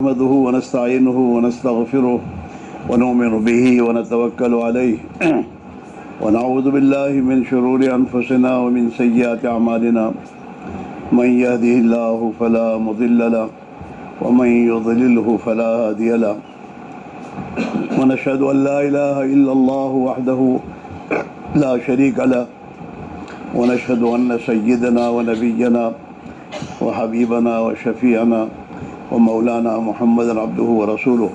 نحمده ونستعينه ونستغفره ونؤمن به ونتوكل عليه ونعوذ بالله من شرور أنفسنا ومن سيئات أعمالنا من يهده الله فلا مضل له ومن يضلله فلا هادي له ونشهد أن لا إله إلا الله وحده لا شريك له ونشهد أن سيدنا ونبينا وحبيبنا وشفيعنا ومولانا محمد عبده ورسوله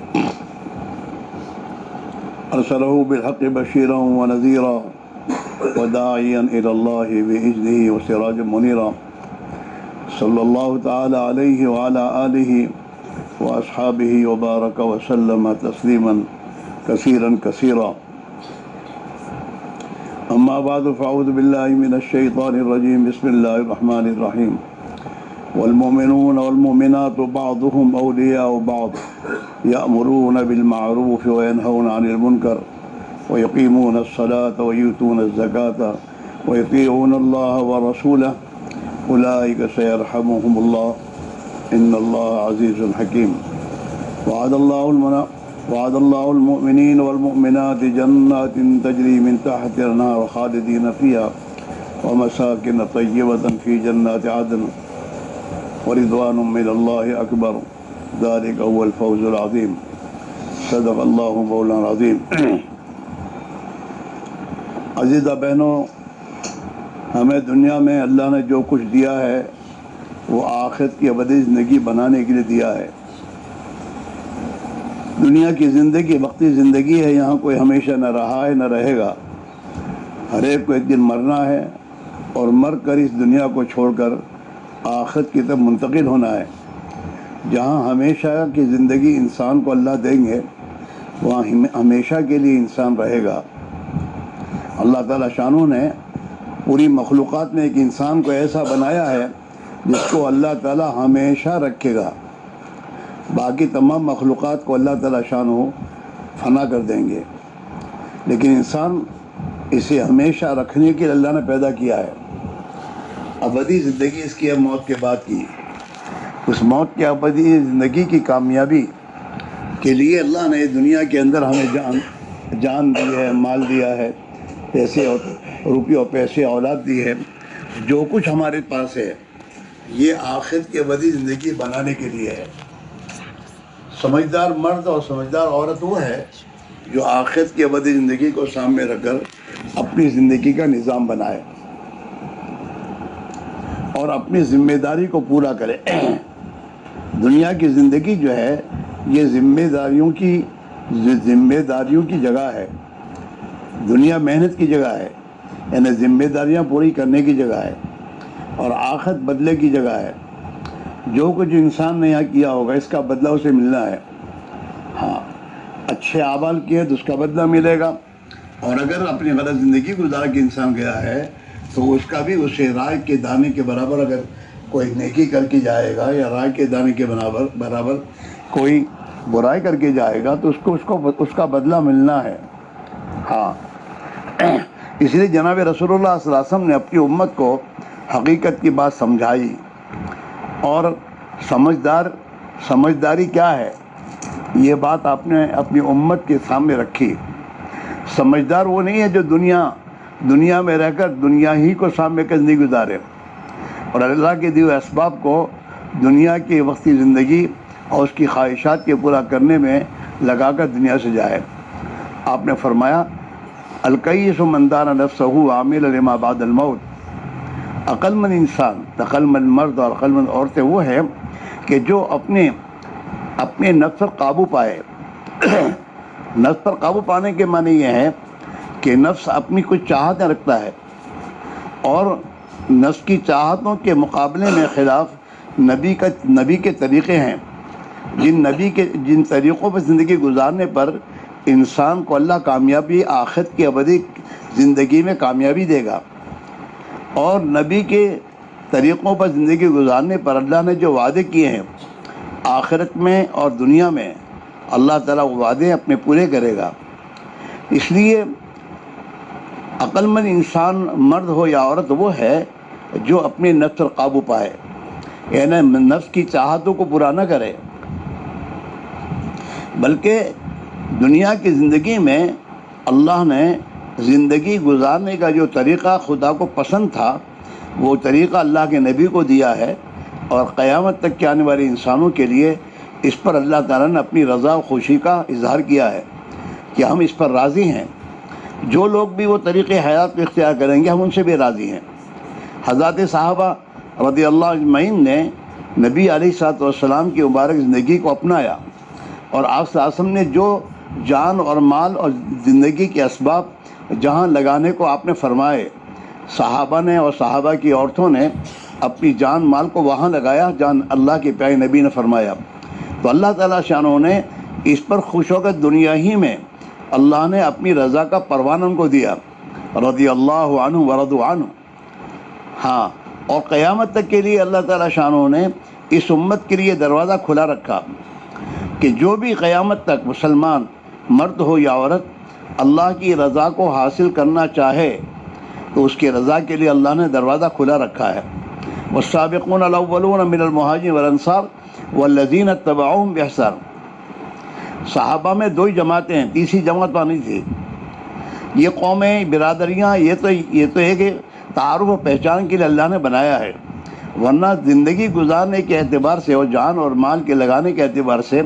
أرسله بالحق بشيرا ونذيرا وداعيا إلى الله بإذنه وسراجا منيرا صلى الله تعالى عليه وعلى آله وأصحابه وبارك وسلم تسليما كثيرا كثيرا. أما بعد فأعوذ بالله من الشيطان الرجيم. بسم الله الرحمن الرحيم. والمؤمنون والمؤمنات بعضهم أولياء بعض يأمرون بالمعروف وينهون عن المنكر ويقيمون الصلاة ويؤتون الزكاة ويطيعون الله ورسوله أولئك سيرحمهم الله إن الله عزيز حكيم. وعد الله المؤمنين والمؤمنات جنات تجري من تحتها الأنهار خالدين فيها ومساكن طيبة في جنات عدن ورضوان من الله أكبر ذلك هو الفوز العظيم. صدق اللہ مولانا العظیم. عزیزہ بہنوں، ہمیں دنیا میں اللہ نے جو کچھ دیا ہے وہ آخرت کی ابدی زندگی بنانے کے لیے دیا ہے. دنیا کی زندگی وقتی زندگی ہے، یہاں کوئی ہمیشہ نہ رہا ہے نہ رہے گا. ہر ایک کو ایک دن مرنا ہے اور مر کر اس دنیا کو چھوڑ کر آخرت کی طرف منتقل ہونا ہے. جہاں ہمیشہ کی زندگی انسان کو اللہ دیں گے وہاں ہمیشہ کے لیے انسان رہے گا. اللہ تعالیٰ شانوں نے پوری مخلوقات میں ایک انسان کو ایسا بنایا ہے جس کو اللہ تعالیٰ ہمیشہ رکھے گا. باقی تمام مخلوقات کو اللہ تعالیٰ شانوں فنا کر دیں گے، لیکن انسان اسے ہمیشہ رکھنے کے لیے اللہ نے پیدا کیا ہے. ابدی زندگی اس کی ہے موت کے بعد کی. اس موت کی ابدی زندگی کی کامیابی کے لیے اللہ نے دنیا کے اندر ہمیں جان دی ہے، مال دیا ہے، پیسے اور روپے اور پیسے اولاد دی ہے. جو کچھ ہمارے پاس ہے یہ آخرت کی ابدی زندگی بنانے کے لیے ہے. سمجھدار مرد اور سمجھدار عورت وہ ہے جو آخرت کی ابدی زندگی کو سامنے رکھ کر اپنی زندگی کا نظام بنائے اور اپنی ذمہ داری کو پورا کرے. دنیا کی زندگی جو ہے یہ ذمہ داریوں کی جگہ ہے. دنیا محنت کی جگہ ہے، یعنی ذمہ داریاں پوری کرنے کی جگہ ہے، اور آخرت بدلے کی جگہ ہے. جو کچھ انسان نے یہاں کیا ہوگا اس کا بدلہ اسے ملنا ہے. ہاں، اچھے اعمال کیے تو اس کا بدلہ ملے گا، اور اگر اپنی غلط زندگی گزار کے انسان گیا ہے تو اس کا بھی اسے رائے کے دانے کے برابر اگر کوئی نیکی کر کے جائے گا یا رائے کے دانے کے برابر کوئی برائی کر کے جائے گا تو اس کا بدلہ ملنا ہے. ہاں، اس لیے جناب رسول اللہ صلی اللہ علیہ وسلم نے اپنی امت کو حقیقت کی بات سمجھائی. اور سمجھداری کیا ہے یہ بات آپ نے اپنی امت کے سامنے رکھی. سمجھدار وہ نہیں ہے جو دنیا میں رہ کر دنیا ہی کو سامنے کر نہیں گزارے اور اللہ کے دیے اسباب کو دنیا کی وقتی زندگی اور اس کی خواہشات کے پورا کرنے میں لگا کر دنیا سے جائے. آپ نے فرمایا الکیس من دان نفسہ عاملا لما بعد الموت. عقل مند انسان، عقل مند مرد اور عقل مند عورتیں وہ ہیں کہ جو اپنے نفس پر قابو پائے. نفس پر قابو پانے کے معنی یہ ہے کہ نفس اپنی کچھ چاہتیں رکھتا ہے اور نفس کی چاہتوں کے مقابلے میں خلاف نبی کے طریقے ہیں. جن طریقوں پر زندگی گزارنے پر انسان کو اللہ کامیابی آخرت کی ابدی زندگی میں کامیابی دے گا، اور نبی کے طریقوں پر زندگی گزارنے پر اللہ نے جو وعدے کیے ہیں آخرت میں اور دنیا میں اللہ تعالیٰ وہ وعدے اپنے پورے کرے گا. اس لیے عقل مند انسان مرد ہو یا عورت وہ ہے جو اپنے نفس پر قابو پائے، یعنی نفس کی چاہتوں کو پورا نہ کرے بلکہ دنیا کی زندگی میں اللہ نے زندگی گزارنے کا جو طریقہ خدا کو پسند تھا وہ طریقہ اللہ کے نبی کو دیا ہے، اور قیامت تک کے آنے والے انسانوں کے لیے اس پر اللہ تعالیٰ نے اپنی رضا و خوشی کا اظہار کیا ہے کہ ہم اس پر راضی ہیں۔ جو لوگ بھی وہ طریقے حیات کو اختیار کریں گے ہم ان سے بھی راضی ہیں۔ حضرات صحابہ رضی اللہ اجمعین نے نبی علیہ الصلوۃ والسلام کی مبارک زندگی کو اپنایا، اور آپ صلی اللہ علیہ وسلم نے جو جان اور مال اور زندگی کے اسباب جہاں لگانے کو آپ نے فرمائے، صحابہ نے اور صحابہ کی عورتوں نے اپنی جان مال کو وہاں لگایا جہاں اللہ کے پیارے نبی نے فرمایا۔ تو اللہ تعالیٰ شانہ نے اس پر خوش ہو کر دنیا ہی میں اللہ نے اپنی رضا کا پروانہ ان کو دیا، رضی اللہ عنہ ورضوا عنہ۔ ہاں، اور قیامت تک کے لیے اللہ تعالیٰ شانہ نے اس امت کے لیے دروازہ کھلا رکھا کہ جو بھی قیامت تک مسلمان مرد ہو یا عورت اللہ کی رضا کو حاصل کرنا چاہے تو اس کی رضا کے لیے اللہ نے دروازہ کھلا رکھا ہے۔ والسابقون الاولون من المہاجرین والانصار والذین اتبعوہم بإحسان۔ صحابہ میں دو ہی جماعتیں ہیں، تیسری جماعت وہاں نہیں تھی۔ یہ قومیں، برادریاں، یہ تو ہے کہ تعارف و پہچان کے لیے اللہ نے بنایا ہے، ورنہ زندگی گزارنے کے اعتبار سے اور جان اور مال کے لگانے کے اعتبار سے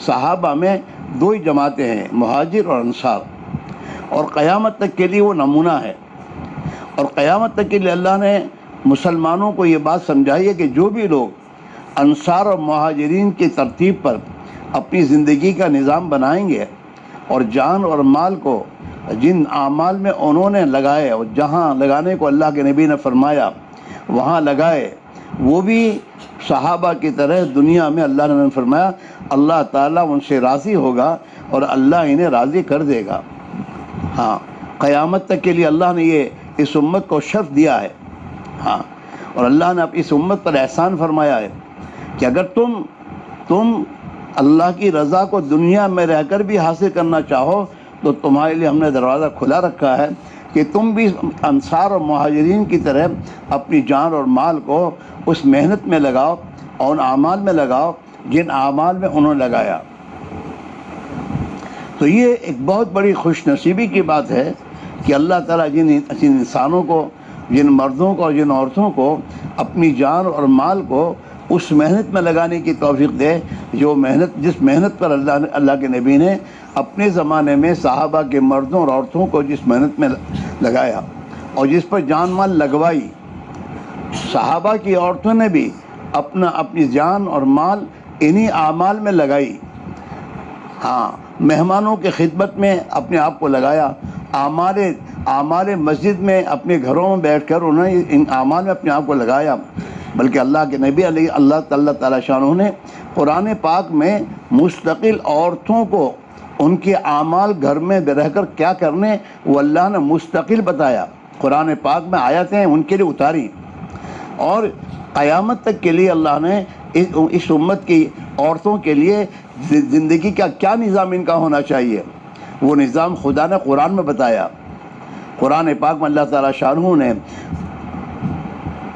صحابہ میں دو ہی جماعتیں ہیں، مہاجر اور انصار، اور قیامت تک کے لیے وہ نمونہ ہے۔ اور قیامت تک کے لیے اللہ نے مسلمانوں کو یہ بات سمجھائی ہے کہ جو بھی لوگ انصار اور مہاجرین کی ترتیب پر اپنی زندگی کا نظام بنائیں گے اور جان اور مال کو جن اعمال میں انہوں نے لگائے اور جہاں لگانے کو اللہ کے نبی نے فرمایا وہاں لگائے، وہ بھی صحابہ کی طرح دنیا میں اللہ نے فرمایا اللہ تعالیٰ ان سے راضی ہوگا اور اللہ انہیں راضی کر دے گا۔ ہاں، قیامت تک کے لیے اللہ نے یہ اس امت کو شرف دیا ہے۔ ہاں، اور اللہ نے اس امت پر احسان فرمایا ہے کہ اگر تم اللہ کی رضا کو دنیا میں رہ کر بھی حاصل کرنا چاہو تو تمہارے لیے ہم نے دروازہ کھلا رکھا ہے کہ تم بھی انصار اور مہاجرین کی طرح اپنی جان اور مال کو اس محنت میں لگاؤ اور ان اعمال میں لگاؤ جن اعمال میں انہوں نے لگایا۔ تو یہ ایک بہت بڑی خوش نصیبی کی بات ہے کہ اللہ تعالیٰ جن انسانوں کو، جن مردوں کو اور جن عورتوں کو اپنی جان اور مال کو اس محنت میں لگانے کی توفیق دے جس محنت پر اللہ کے نبی نے اپنے زمانے میں صحابہ کے مردوں اور عورتوں کو جس محنت میں لگایا اور جس پر جان مال لگوائی، صحابہ کی عورتوں نے بھی اپنی جان اور مال انہی اعمال میں لگائی۔ ہاں، مہمانوں کی خدمت میں اپنے آپ کو لگایا، اعمال مسجد میں اپنے گھروں میں بیٹھ کر انہوں نے ان اعمال میں اپنے آپ کو لگایا۔ بلکہ اللہ کے نبی علیہ اللہ تعالیٰ شانہ نے قرآن پاک میں مستقل عورتوں کو ان کے اعمال گھر میں رہ کر کیا کرنے وہ اللہ نے مستقل بتایا، قرآن پاک میں آیتیں ان کے لیے اتاری، اور قیامت تک کے لیے اللہ نے اس امت کی عورتوں کے لیے زندگی کا کیا نظام ان کا ہونا چاہیے وہ نظام خدا نے قرآن میں بتایا۔ قرآن پاک میں اللہ تعالیٰ شانہ نے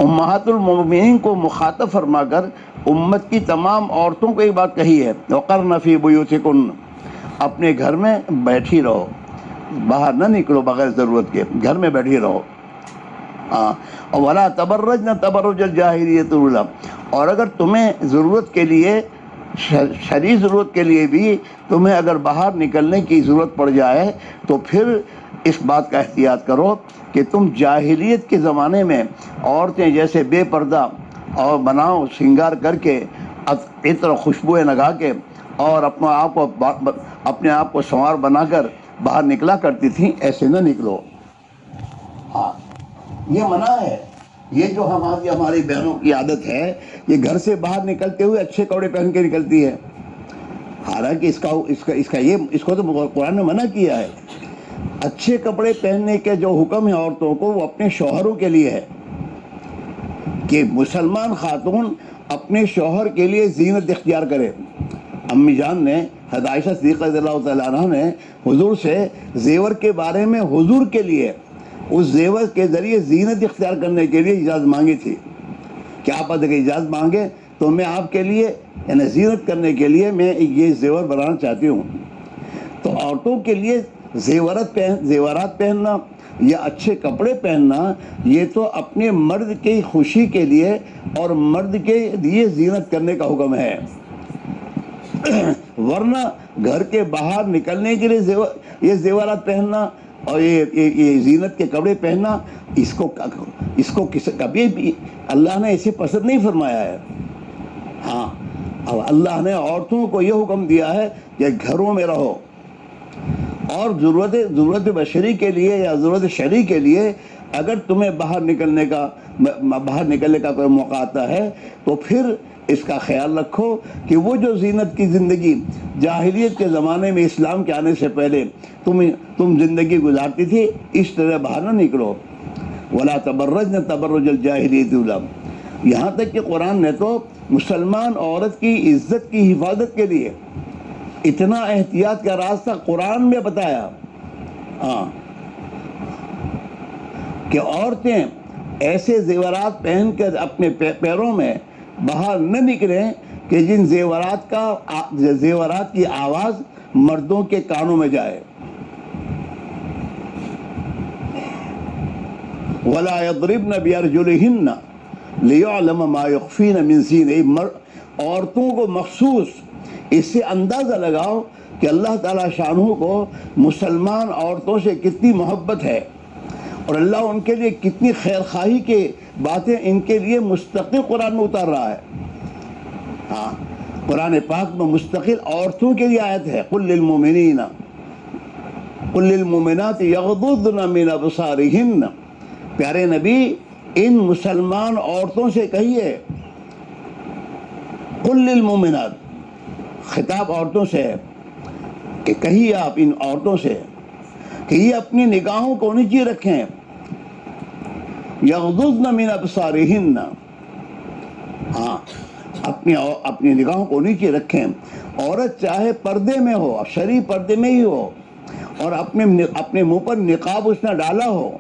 امہات المؤمنین کو مخاطب فرما کر امت کی تمام عورتوں کو ایک بات کہی ہے، وقرن فی بیوتکن، اپنے گھر میں بیٹھی رہو، باہر نہ نکلو بغیر ضرورت کے، گھر میں بیٹھی رہو۔ اور ولا تبرجن تبرج الجاہلیۃ الاولیٰ، اور اگر تمہیں ضرورت کے لیے، شرعی ضرورت کے لیے بھی تمہیں اگر باہر نکلنے کی ضرورت پڑ جائے تو پھر اس بات کا احتیاط کرو کہ تم جاہلیت کے زمانے میں عورتیں جیسے بے پردہ اور بناؤ سنگار کر کے عطر خوشبوئیں لگا کے اور اپنے آپ کو سنوار بنا کر باہر نکلا کرتی تھیں، ایسے نہ نکلو۔ ہاں، یہ منع ہے۔ یہ جو ہماری بہنوں کی عادت ہے، یہ گھر سے باہر نکلتے ہوئے اچھے کپڑے پہن کے نکلتی ہے، حالانکہ اس کو تو قرآن نے منع کیا ہے۔ اچھے کپڑے پہننے کے جو حکم ہے عورتوں کو وہ اپنے شوہروں کے لیے ہے کہ مسلمان خاتون اپنے شوہر کے لیے زینت اختیار کرے۔ امی جان نے، حضرت عائشہ صدیقہ رضی اللہ تعالیٰ عنہ نے حضور سے زیور کے بارے میں حضور کے لیے اس زیور کے ذریعے زینت اختیار کرنے کے لیے اجازت مانگی تھی کہ آپ اگر اجازت مانگے تو میں آپ کے لیے یعنی زینت کرنے کے لیے میں یہ زیور بنانا چاہتی ہوں. تو عورتوں کے لیے زیورات پہننا یا اچھے کپڑے پہننا یہ تو اپنے مرد کی خوشی کے لیے اور مرد کے لیے زینت کرنے کا حکم ہے. ورنہ گھر کے باہر نکلنے کے لیے یہ زیورات پہننا اور یہ زینت کے کپڑے پہننا اس کو کبھی بھی اللہ نے اسے پسند نہیں فرمایا ہے. ہاں اب اللہ نے عورتوں کو یہ حکم دیا ہے کہ گھروں میں رہو، اور ضرورت بشری کے لیے یا ضرورت شرعی کے لیے اگر تمہیں باہر نکلنے کا کوئی موقع آتا ہے تو پھر اس کا خیال رکھو کہ وہ جو زینت کی زندگی جاہلیت کے زمانے میں اسلام کے آنے سے پہلے تم زندگی گزارتی تھی اس طرح باہر نہ نکلو. ولا تبرجن تبرج الجاہلیت الاولى. یہاں تک کہ قرآن نے تو مسلمان عورت کی عزت کی حفاظت کے لیے اتنا احتیاط کا راستہ قرآن میں بتایا. ہاں کہ عورتیں ایسے زیورات پہن کر اپنے پیروں میں باہر نہ نکلیں کہ جن زیورات کی آواز مردوں کے کانوں میں جائے. وَلَا يَضْرِبْنَ بِأَرْجُلِهِنَّ لِيُعْلَمَ مَا يُخْفِينَ مِنْ زِينَتِهِنَّ. عورتوں کو مخصوص اس سے اندازہ لگاؤ کہ اللہ تعالیٰ شانہ کو مسلمان عورتوں سے کتنی محبت ہے اور اللہ ان کے لیے کتنی خیر خواہی کے باتیں ان کے لیے مستقل قرآن میں اتار رہا ہے. ہاں قرآن پاک میں مستقل عورتوں کے لیے آیت ہے. قُلْ لِلْمُؤْمِنَاتِ يَغْضُضْنَ مِنْ أَبْصَارِهِنَّ. پیارے نبی ان مسلمان عورتوں سے کہیے، قُلْ لِلْمُؤْمِنَاتِ، خطاب عورتوں سے ہے کہ کہیے آپ ان عورتوں سے کہ یہ اپنی نگاہوں کو نیچے رکھیں. یغضضن من ابصارہن. ہاں اپنی نگاہوں کو نیچے رکھیں. عورت چاہے پردے میں ہو، شرعی پردے میں ہی ہو، اور اپنے منہ پر نقاب اس نے ڈالا ہو،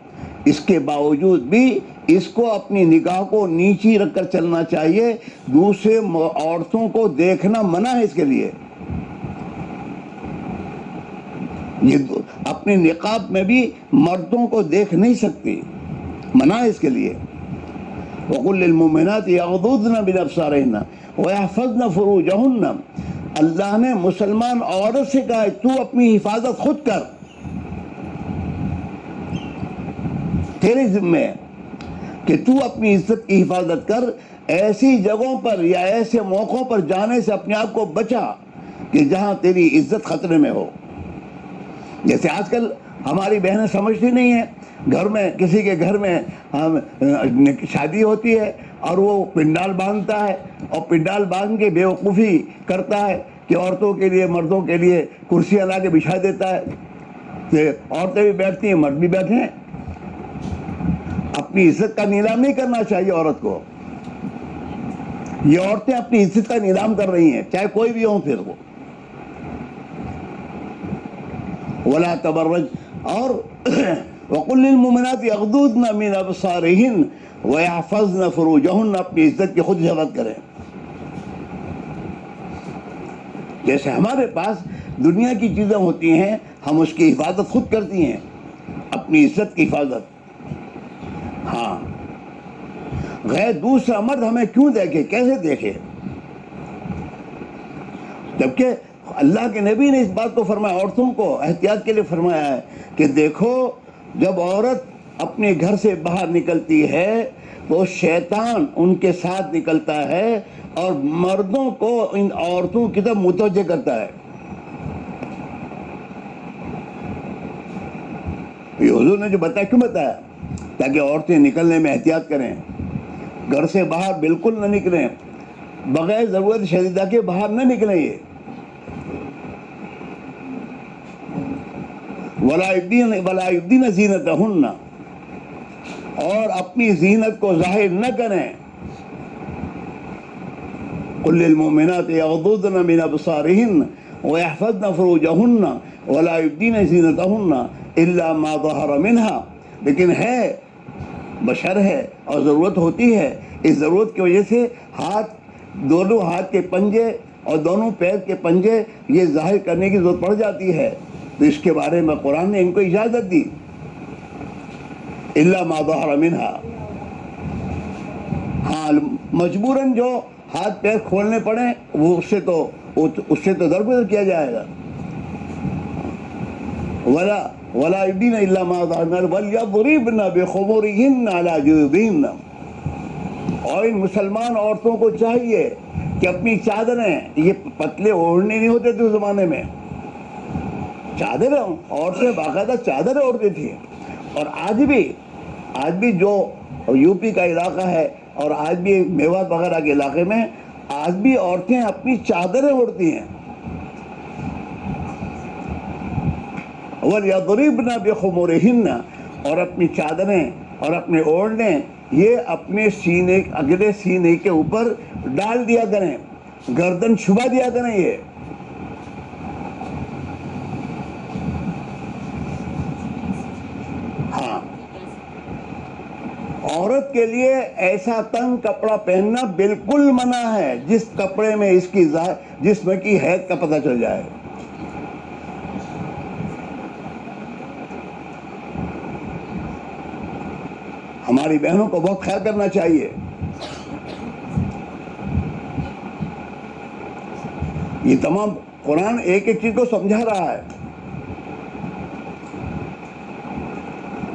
اس کے باوجود بھی اس کو اپنی نگاہ کو نیچی رکھ کر چلنا چاہیے. دوسرے عورتوں کو دیکھنا منع ہے اس کے لیے. یہ اپنے نقاب میں بھی مردوں کو دیکھ نہیں سکتی، منع ہے اس کے لیے. وَقُلْ لِلْمُؤْمِنَاتِ يَغْضُضْنَ مِنْ أَبْصَارِهِنَّ وَيَحْفَظْنَ فُرُوجَهُنَّ. اللہ نے مسلمان عورت سے کہا ہے تو اپنی حفاظت خود کر، تیرے ذمہ ہے کہ تو اپنی عزت کی حفاظت کر. ایسی جگہوں پر یا ایسے موقعوں پر جانے سے اپنے آپ کو بچا کہ جہاں تیری عزت خطرے میں ہو. جیسے آج کل ہماری بہنیں سمجھتی نہیں ہیں، گھر میں کسی کے گھر میں شادی ہوتی ہے اور وہ پنڈال باندھتا ہے اور پنڈال باندھ کے بیوقوفی کرتا ہے کہ عورتوں کے لیے مردوں کے لیے کرسیاں لا کے بچھا دیتا ہے کہ عورتیں بھی بیٹھتی ہیں مرد بھی بیٹھے ہیں. اپنی عزت کا نیلام نہیں کرنا چاہیے عورت کو. یہ عورتیں اپنی عزت کا نیلام کر رہی ہیں چاہے کوئی بھی ہوں. پھر وہ ولا تبرج اور وقل للمؤمنات یغضضن من ابصارهن ويحفظن فروجهن. اپنی عزت کی خود حفاظت کریں. جیسے ہمارے پاس دنیا کی چیزیں ہوتی ہیں ہم اس کی حفاظت خود کرتی ہیں، اپنی عزت کی حفاظت. ہاں غیر دوسرا مرد ہمیں کیوں دیکھے، کیسے دیکھے، جبکہ اللہ کے نبی نے اس بات کو فرمایا، عورتوں کو احتیاط کے لیے فرمایا ہے کہ دیکھو جب عورت اپنے گھر سے باہر نکلتی ہے تو شیطان ان کے ساتھ نکلتا ہے اور مردوں کو ان عورتوں کی طرف متوجہ کرتا ہے. یہ حضور نے جو بتایا کیوں بتایا؟ تاکہ عورتیں نکلنے میں احتیاط کریں، گھر سے باہر بالکل نہ نکلیں، بغیر ضرورت شدیدہ کے باہر نہ نکلیں. یہ وَلَا يُبْدِينَ زِينَتَهُنَّ، اور اپنی زینت کو ظاہر نہ کریں. قُلْ لِلْمُؤْمِنَاتِ يَغْضُضْنَ مِنْ أَبْصَارِهِنَّ وَيَحْفَظْنَ فُرُوجَهُنَّ وَلَا يُبْدِينَ زِينَتَهُنَّ إِلَّا مَا ظَهَرَ مِنْهَا. لیکن ہے بشر ہے اور ضرورت ہوتی ہے، اس ضرورت کی وجہ سے ہاتھ دونوں ہاتھ کے پنجے اور دونوں پیر کے پنجے یہ ظاہر کرنے کی ضرورت پڑ جاتی ہے، تو اس کے بارے میں قرآن نے ان کو اجازت دی، الا ما ظہر منہا۔ ہاں مجبوراً جو ہاتھ پیر کھولنے پڑیں وہ اس سے تو درگزر کیا جائے گا۔ ولا يبدين الا ما ظهر منها وليضربن بخمرهن على جيوبهن۔ اور ان مسلمان عورتوں کو چاہیے کہ اپنی چادریں، یہ پتلے اوڑھنے نہیں ہوتے تھے اس زمانے میں، چادریں عورتیں باقاعدہ چادریں اوڑھتی تھیں، اور آج بھی جو یو پی کا علاقہ ہے اور آج بھی میوات وغیرہ کے علاقے میں آج بھی عورتیں اپنی چادریں اوڑھتی ہیں۔ وَلْيَضْرِبْنَ بِخُمُرِهِنَّ، اور اپنی چادریں اور اپنے اوڑھنے یہ اپنے سینے، اگلے سینے کے اوپر ڈال دیا کریں، گردن چھپا دیا کریں۔ یہ ہاں، عورت کے لیے ایسا تنگ کپڑا پہننا بالکل منع ہے جس کپڑے میں اس کی جسم کی حید کا پتہ چل جائے۔ ہماری بہنوں کو بہت خیال کرنا چاہیے۔ یہ تمام قرآن ایک ایک چیز کو سمجھا رہا ہے،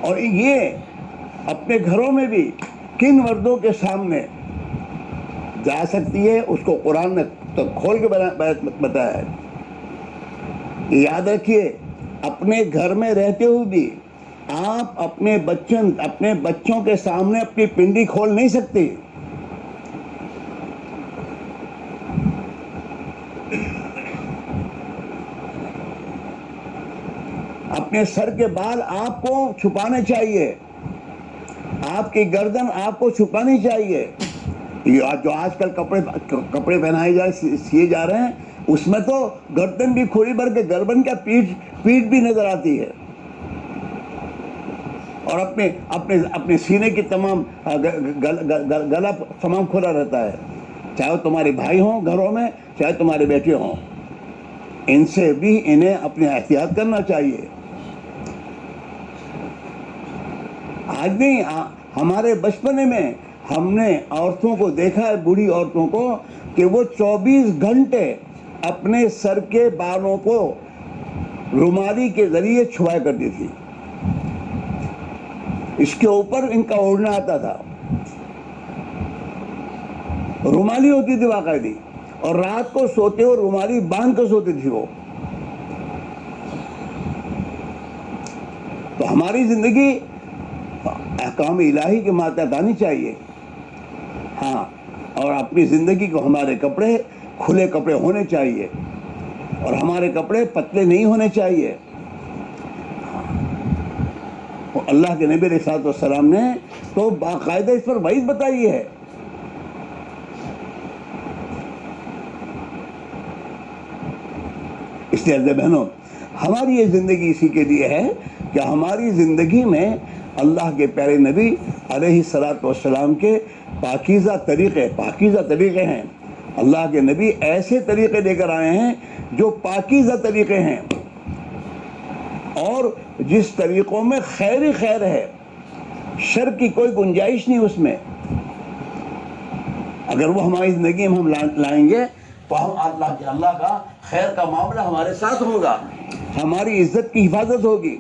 اور یہ اپنے گھروں میں بھی کن مردوں کے سامنے جا سکتی ہے اس کو قرآن نے تو کھول کے بتایا ہے۔ یاد رکھیے، اپنے گھر میں رہتے ہوئے بھی آپ اپنے بچوں کے سامنے اپنی پنڈی کھول نہیں سکتے۔ اپنے سر کے بال آپ کو چھپانے چاہیے، آپ کی گردن آپ کو چھپانی چاہیے۔ جو آج کل کپڑے پہنائے سیے جا رہے ہیں اس میں تو گردن بھی کھوری بھر کے گردن کا پیٹھ بھی نظر آتی ہے، اور اپنے سینے کی تمام گلا تمام کھلا رہتا ہے، چاہے وہ تمہارے بھائی ہوں گھروں میں، چاہے تمہارے بیٹے ہوں، ان سے بھی انہیں اپنے احتیاط کرنا چاہیے۔ آج نہیں، ہمارے بچپنے میں ہم نے عورتوں کو دیکھا ہے، بوڑھی عورتوں کو، کہ وہ 24 گھنٹے اپنے سر کے بالوں کو رومالی کے ذریعے چھپایا کرتی تھی، اس کے اوپر ان کا اوڑھنا آتا تھا، رومالی ہوتی تھی باقاعدی، اور رات کو سوتے ہوئے رومالی باندھ کر سوتی تھی وہ۔ تو ہماری زندگی احکام الہی کے ماتحت آنی چاہیے۔ ہاں، اور اپنی زندگی کو ہمارے کپڑے کھلے کپڑے ہونے چاہیے، اور ہمارے کپڑے پتلے نہیں ہونے چاہیے۔ اللہ کے نبی علیہ السلام نے تو باقاعدہ اس پر وعید بتائی ہے۔ اس لیے عزیز بہنوں، ہماری یہ زندگی اسی کے لیے ہے کہ ہماری زندگی میں اللہ کے پیارے نبی علیہ الصلوۃ والسلام کے پاکیزہ طریقے ہیں۔ اللہ کے نبی ایسے طریقے لے کر آئے ہیں جو پاکیزہ طریقے ہیں، اور جس طریقوں میں خیر ہی خیر ہے، شر کی کوئی گنجائش نہیں اس میں۔ اگر وہ ہماری زندگی میں ہم لائیں گے تو ہم اللہ کا خیر کا معاملہ ہمارے ساتھ ہوگا، ہماری عزت کی حفاظت ہوگی۔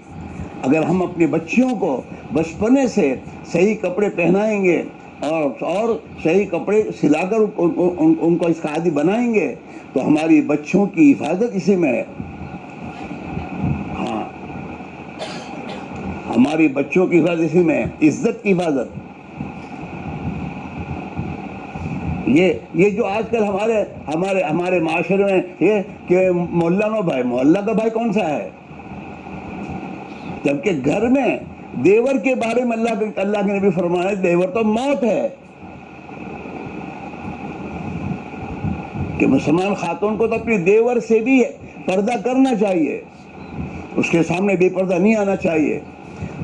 اگر ہم اپنی بچیوں کو بچپنے سے صحیح کپڑے پہنائیں گے اور صحیح کپڑے سلا کر ان کو اس کا عادی بنائیں گے تو ہماری بچوں کی حفاظت اسی میں ہے۔ ہاں، ہماری بچوں کی حفاظت اسی میں ہے، عزت کی حفاظت۔ یہ جو آج کل ہمارے معاشرے میں یہ کہ محلہ کا بھائی کون سا ہے، جبکہ گھر میں دیور کے بارے میں اللہ کے نبی فرمایا دیور تو موت ہے، کہ مسلمان خاتون کو تو اپنی دیور سے بھی پردہ کرنا چاہیے، اس کے سامنے بے پردہ نہیں آنا چاہیے،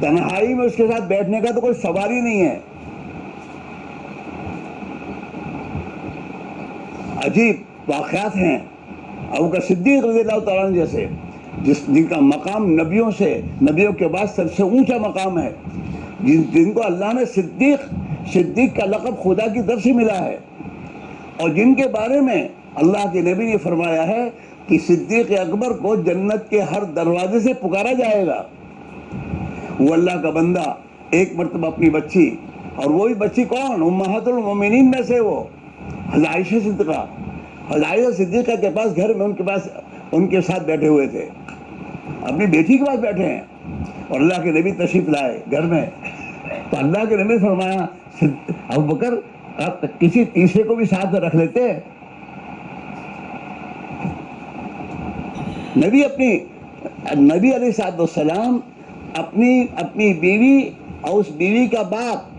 تنہائی میں اس کے ساتھ بیٹھنے کا تو کوئی سوال ہی نہیں ہے۔ عجیب واقعات ہیں ابو بکر صدیق رضی اللہ تعالیٰ عنہ جیسے، جن کا مقام نبیوں کے بعد سب سے اونچا مقام ہے، جن کو اللہ نے صدیق کا لقب خدا کی طرف سے ملا ہے، اور جن کے بارے میں اللہ کے نبی نے فرمایا ہے کہ صدیق اکبر کو جنت کے ہر دروازے سے پکارا جائے گا۔ وہ اللہ کا بندہ ایک مرتبہ اپنی بچی، اور وہی بچی کون؟ امہات المومنین میں سے وہ حضرت عائشہ صدیقہ، حضرت عائشہ صدیقہ کے پاس گھر میں ان کے ساتھ بیٹھے ہوئے تھے، اپنی بیٹی کے پاس بیٹھے ہیں، اور اللہ کے نبی تشریف لائے گھر میں، تو اللہ کے نبی نے فرمایا ابو بکر آپ کسی تیسرے کو بھی ساتھ رکھ لیتے۔ نبی علیہ السلام اپنی بیوی اور اس بیوی کا باپ،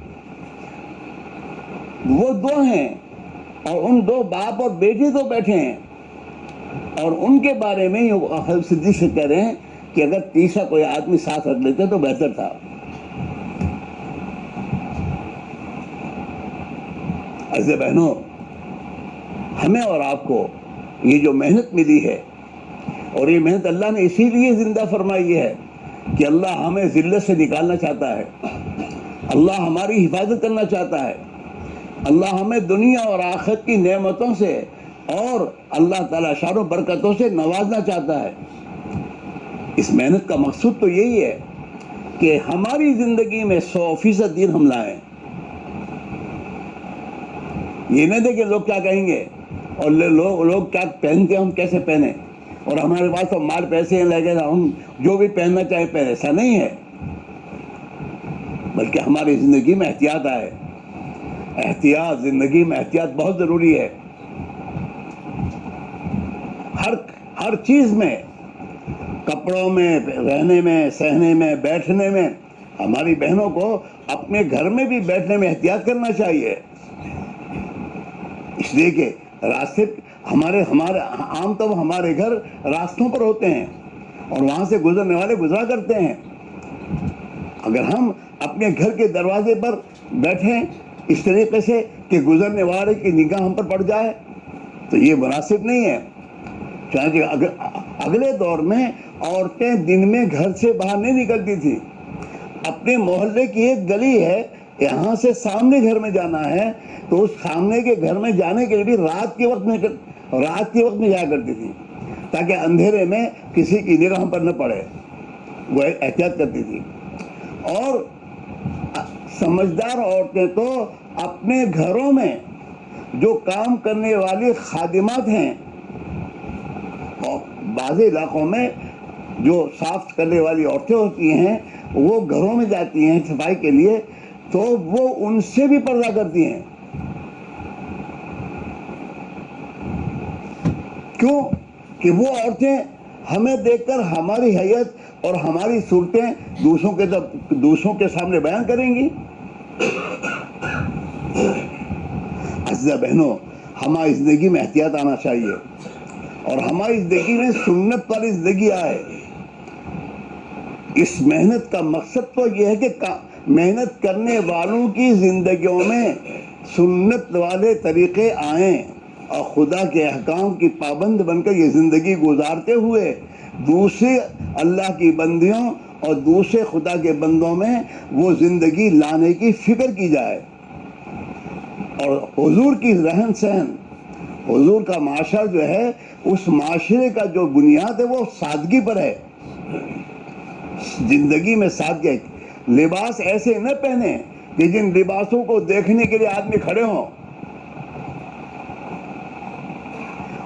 وہ دو ہیں، اور ان دو باپ اور بیٹی تو بیٹھے ہیں، اور ان کے بارے میں حضرت صدیق سے کہہ رہے ہیں کہ اگر تیسرا کوئی آدمی ساتھ رکھ لیتے تو بہتر تھا۔ عزیز بہنوں، ہمیں اور آپ کو یہ جو محنت ملی ہے، اور یہ محنت اللہ نے اسی لیے زندہ فرمائی ہے کہ اللہ ہمیں ذلت سے نکالنا چاہتا ہے، اللہ ہماری حفاظت کرنا چاہتا ہے، اللہ ہمیں دنیا اور آخرت کی نعمتوں سے اور اللہ تعالیٰ شان و برکتوں سے نوازنا چاہتا ہے۔ اس محنت کا مقصود تو یہی ہے کہ ہماری زندگی میں 100% دین ہم لائیں۔ یہ نہیں دے کہ لوگ کیا کہیں گے، اور لوگ کیا پہنتے ہیں ہم کیسے پہنیں، اور ہمارے پاس تو مال پیسے ہیں لگے گا ہم جو بھی پہننا چاہیں پہنے، ایسا نہیں ہے، بلکہ ہماری زندگی میں احتیاط آئے۔ زندگی میں احتیاط بہت ضروری ہے، ہر چیز میں، کپڑوں میں، رہنے میں، سہنے میں، بیٹھنے میں۔ ہماری بہنوں کو اپنے گھر میں بھی بیٹھنے میں احتیاط کرنا چاہیے، اس لیے کہ راستے ہمارے عام طور ہمارے گھر راستوں پر ہوتے ہیں، اور وہاں سے گزرنے والے گزرا کرتے ہیں۔ اگر ہم اپنے گھر کے دروازے پر بیٹھیں اس طریقے سے کہ گزرنے والے کی نگاہ ہم پر پڑ جائے تو یہ مناسب نہیں ہے۔ چنانچہ اگلے دور میں عورتیں دن میں گھر سے باہر نہیں نکلتی تھی، اپنے محلے کی ایک گلی ہے، یہاں سے سامنے گھر میں جانا ہے تو اس سامنے کے گھر میں جانے کے لیے بھی رات کے وقت میں جایا کرتی تھی، تاکہ اندھیرے میں کسی کی نگاہ پر نہ پڑے، وہ احتیاط کرتی تھی۔ اور سمجھدار عورتیں تو اپنے گھروں میں جو کام کرنے والی خادمات ہیں، اور بعض علاقوں میں جو صاف کرنے والی عورتیں ہوتی ہیں، وہ گھروں میں جاتی ہیں صفائی کے لیے، تو وہ ان سے بھی پردہ کرتی ہیں۔ کیوں کہ وہ عورتیں ہمیں دیکھ کر ہماری حیت اور ہماری صورتیں دوسروں کے سامنے بیان کریں گی۔ عزیزہ بہنوں، ہماری زندگی میں احتیاط آنا چاہیے، اور ہماری زندگی میں سنت والی زندگی آئے۔ اس محنت کا مقصد تو یہ ہے کہ محنت کرنے والوں کی زندگیوں میں سنت والے طریقے آئیں، اور خدا کے احکام کی پابند بن کر یہ زندگی گزارتے ہوئے دوسرے اللہ کی بندیوں اور دوسرے خدا کے بندوں میں وہ زندگی لانے کی فکر کی جائے۔ اور حضور کی رہن سہن، حضور کا معاشرہ جو ہے، اس معاشرے کا جو بنیاد ہے وہ سادگی پر ہے۔ زندگی میں سادگی، لباس ایسے نہ پہنے کہ جن لباسوں کو دیکھنے کے لیے آدمی کھڑے ہوں،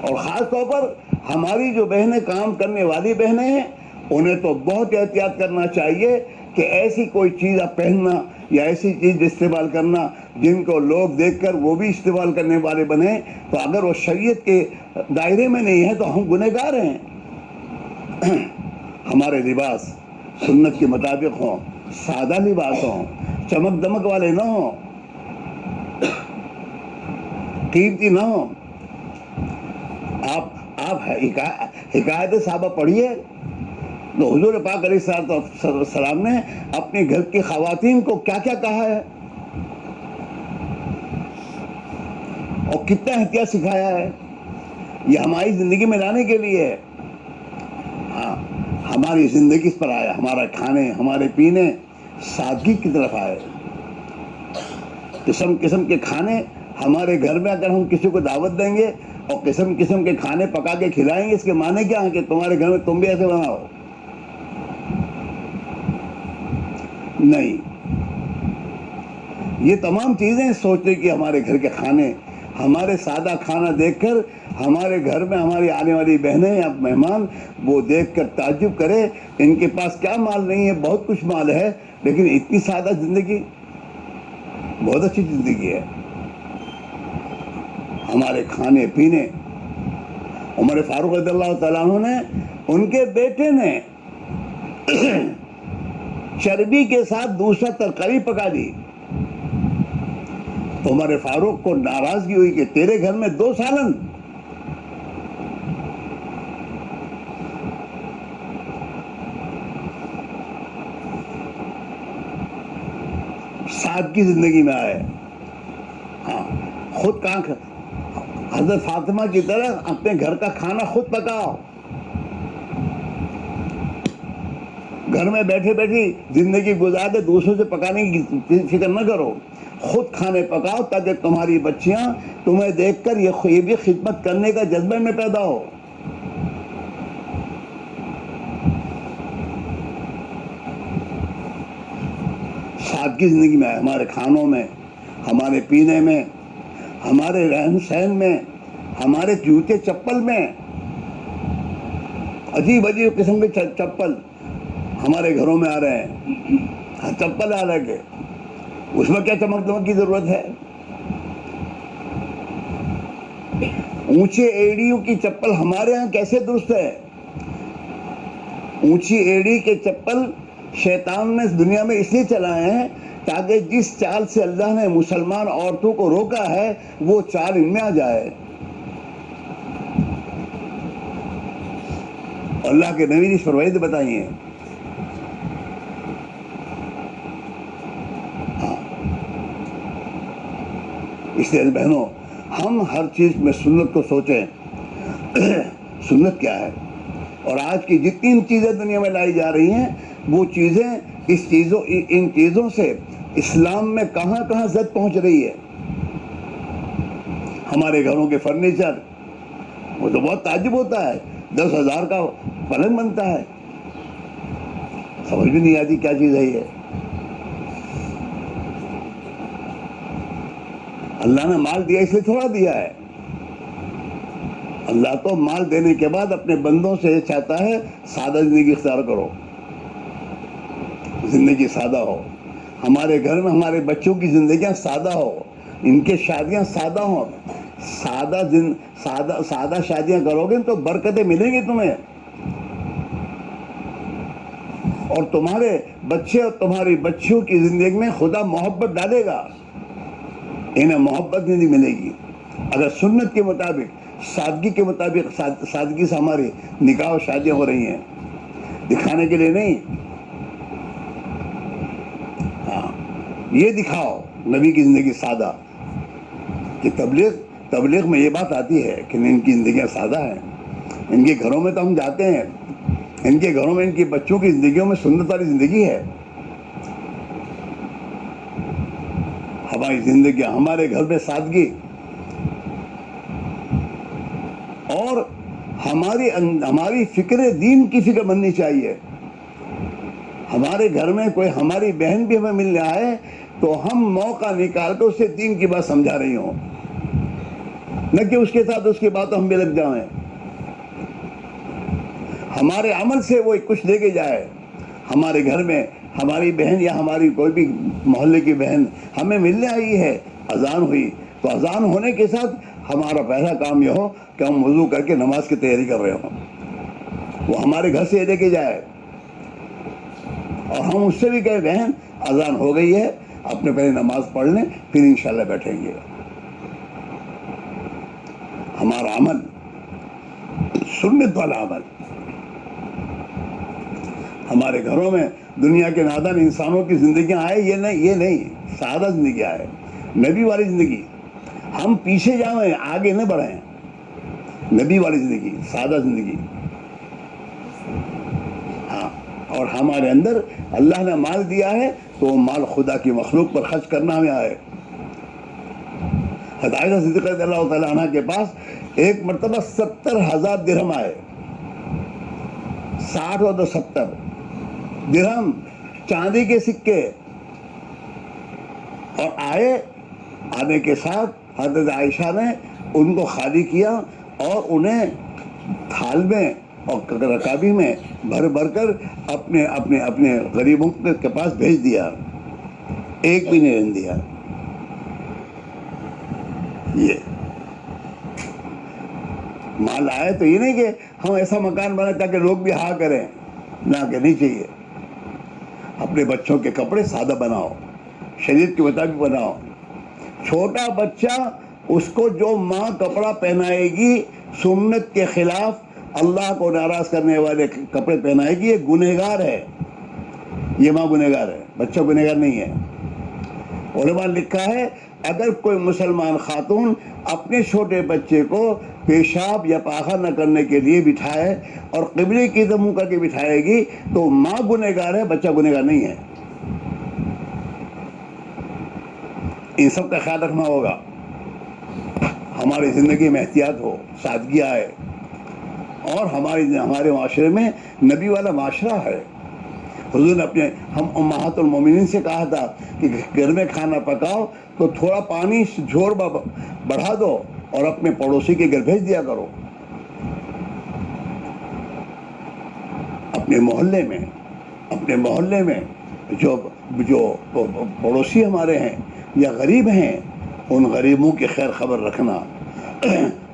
اور خاص طور پر ہماری جو بہنیں کام کرنے والی بہنیں ہیں، انہیں تو بہت احتیاط کرنا چاہیے کہ ایسی کوئی چیز پہننا یا ایسی چیز استعمال کرنا جن کو لوگ دیکھ کر وہ بھی استعمال کرنے والے بنے، تو اگر وہ شریعت کے دائرے میں نہیں ہے تو ہم گنہگار ہیں۔ ہمارے لباس سنت کے مطابق ہوں، سادہ لباس ہوں، چمک دمک والے نہ ہوں، قیمتی نہ ہوں۔ آپ حکایت صحابہ پڑھیے تو حضور پاک علیہ السلام نے اپنے گھر کی خواتین کو کیا کیا کہا ہے اور کتنا احتیاط سکھایا ہے۔ یہ ہماری زندگی میں لانے کے لیے ہے. ہاں ہماری زندگی اس پر آیا, ہمارا کھانے ہمارے پینے سادگی کی طرف آئے. قسم قسم کے کھانے ہمارے گھر میں اگر ہم کسی کو دعوت دیں گے اور قسم قسم کے کھانے پکا کے کھلائیں گے, اس کے معنی کیا ہے کہ تمہارے گھر میں تم بھی ایسے بناؤ. نہیں, یہ تمام چیزیں سوچنے کی ہمارے گھر کے کھانے, ہمارے سادہ کھانا دیکھ کر ہمارے گھر میں ہماری آنے والی بہنیں یا مہمان وہ دیکھ کر تعجب کرے, ان کے پاس کیا مال نہیں ہے, بہت کچھ مال ہے لیکن اتنی سادہ زندگی, بہت اچھی زندگی ہے. ہمارے کھانے پینے, عمر فاروق رضی اللہ تعالیٰ عنہ نے, ان کے بیٹے نے چربی کے ساتھ دوسرا ترکاری پکا دی تو عمر فاروق کو ناراضگی ہوئی کہ تیرے گھر میں 2 سالن. سادگی زندگی میں آئے. ہاں خود کہاں, حضرت فاطمہ کی طرح اپنے گھر کا کھانا خود پکاؤ. گھر میں بیٹھے بیٹھی زندگی گزار کے دوسروں سے پکانے کی فکر نہ کرو, خود کھانے پکاؤ تاکہ تمہاری بچیاں تمہیں دیکھ کر یہ بھی خدمت کرنے کا جذبہ میں پیدا ہو. سادگی زندگی میں, ہمارے کھانوں میں, ہمارے پینے میں, ہمارے رہن سہن میں, ہمارے جوتے چپل میں. عجیب عجیب قسم کے چپل ہمارے گھروں میں آ رہے ہیں. چپل آ رہے, اس میں کیا چمک دمک کی ضرورت ہے؟ اونچے ایڑیوں کی چپل ہمارے ہاں کیسے درست ہے؟ اونچی ایڑی کے چپل شیطان نے دنیا میں اس لیے چلائے ہیں تاکہ جس چال سے اللہ نے مسلمان عورتوں کو روکا ہے وہ چال ان میں آ جائے. اللہ کے نبی نے اس پر وعید بتائی ہیں. اس لیے بہنوں, ہم ہر چیز میں سنت کو سوچیں. سنت کیا ہے؟ اور آج کی جتنی چیزیں دنیا میں لائی جا رہی ہیں وہ چیزیں ان چیزوں سے اسلام میں کہاں کہاں زد پہنچ رہی ہے. ہمارے گھروں کے فرنیچر, وہ تو بہت تعجب ہوتا ہے, 10,000 کا پلنگ بنتا ہے, سمجھ بھی نہیں آتی کیا چیز ہے یہ. اللہ نے مال دیا اس لیے تھوڑا دیا ہے. اللہ تو مال دینے کے بعد اپنے بندوں سے چاہتا ہے سادہ زندگی اختیار کرو, زندگی سادہ ہو. ہمارے گھر میں ہمارے بچوں کی زندگیاں سادہ ہو, ان کے شادیاں سادہ ہوں. سادہ شادیاں کرو گے تو برکتیں ملیں گی تمہیں, اور تمہارے بچے اور تمہاری بچیوں کی زندگی میں خدا محبت ڈالے گا, انہیں محبت نہیں ملے گی. اگر سنت کے مطابق, سادگی کے مطابق, سادگی سے ہماری نکاح و شادیاں ہو رہی ہیں, دکھانے کے لیے نہیں. ہاں یہ دکھاؤ نبی کی زندگی سادہ, کہ تبلیغ میں یہ بات آتی ہے کہ ان کی زندگیاں سادہ ہیں. ان کے گھروں میں تو ہم جاتے ہیں, ان کے گھروں میں ان کی بچوں کی زندگیوں میں سنت والی زندگی ہے. ہماری زندگی, ہمارے گھر میں سادگی, اور ہماری فکر دین کی فکر بننی چاہیے. ہمارے گھر میں کوئی ہماری بہن بھی ہمیں ملنے آئے تو ہم موقع نکال کر اسے دین کی بات سمجھا رہی ہوں, نہ کہ اس کے ساتھ اس کی باتوں ہم بھی لگ جائیں. ہمارے عمل سے وہ کچھ لے کے جائے. ہمارے گھر میں ہماری بہن یا ہماری کوئی بھی محلے کی بہن ہمیں ملنے آئی ہے, اذان ہوئی, تو اذان ہونے کے ساتھ ہمارا پہلا کام یہ ہو کہ ہم وضو کر کے نماز کی تیاری کر رہے ہوں. وہ ہمارے گھر سے لے کے جائے, اور ہم اس سے بھی کہے بہن اذان ہو گئی ہے, اپنے پہلے نماز پڑھ لیں, پھر انشاءاللہ بیٹھیں گے. ہمارا عمل سنت والا عمل. ہمارے گھروں میں دنیا کے نادان انسانوں کی زندگیاں آئے, یہ نہیں سادہ زندگی آئے, نبی والی زندگی. ہم پیچھے جائیں, آگے نہ بڑھیں. نبی والی زندگی، سادہ زندگی. ہاں، اور ہمارے اندر اللہ نے مال دیا ہے تو وہ مال خدا کی مخلوق پر خرچ کرنا ہمیں آئے. حضرت عائشہ صدیقہ رضی اللہ تعالیٰ عنہ کے پاس ایک مرتبہ 70,000 درہم آئے. 60 اور 70 درہم چاندی کے سکے. اور آنے کے ساتھ حضرت عائشہ نے ان کو خالی کیا اور انہیں تھال میں اور رکابی میں بھر بھر کر اپنے غریبوں کے پاس بھیج دیا. ایک بھی نہیں رہنے دیا. یہ مال آئے تو یہ نہیں کہ ہم ایسا مکان بنائیں تاکہ لوگ بھی ہاں کریں، نہ کہ نہیں چاہیے. اپنے بچوں کے کپڑے سادہ بناؤ، شریعت کے مطابق بناؤ. چھوٹا بچہ اس کو جو ماں کپڑا پہنائے گی سنت کے خلاف اللہ کو ناراض کرنے والے کپڑے پہنائے گی، یہ گنہگار ہے. یہ ماں گنہگار ہے، بچہ گنہگار نہیں ہے. علماء نے لکھا ہے اگر کوئی مسلمان خاتون اپنے چھوٹے بچے کو پیشاب یا پاخر نہ کرنے کے لیے بٹھائے اور قبلے کی طرف منہ کر کے بٹھائے گی تو ماں گنہگار ہے، بچہ گنہگار نہیں ہے. ان سب کا خیال رکھنا ہوگا. ہماری زندگی میں احتیاط ہو، سادگی آئے. اور ہمارے معاشرے میں نبی والا معاشرہ ہے. حضور نے ہم امہات المومنین سے کہا تھا کہ گھر میں کھانا پکاؤ تو تھوڑا پانی جھوڑ بڑھا دو اور اپنے پڑوسی کے گھر بھیج دیا کرو. اپنے محلے میں جو پڑوسی ہمارے ہیں یا غریب ہیں، ان غریبوں کی خیر خبر رکھنا،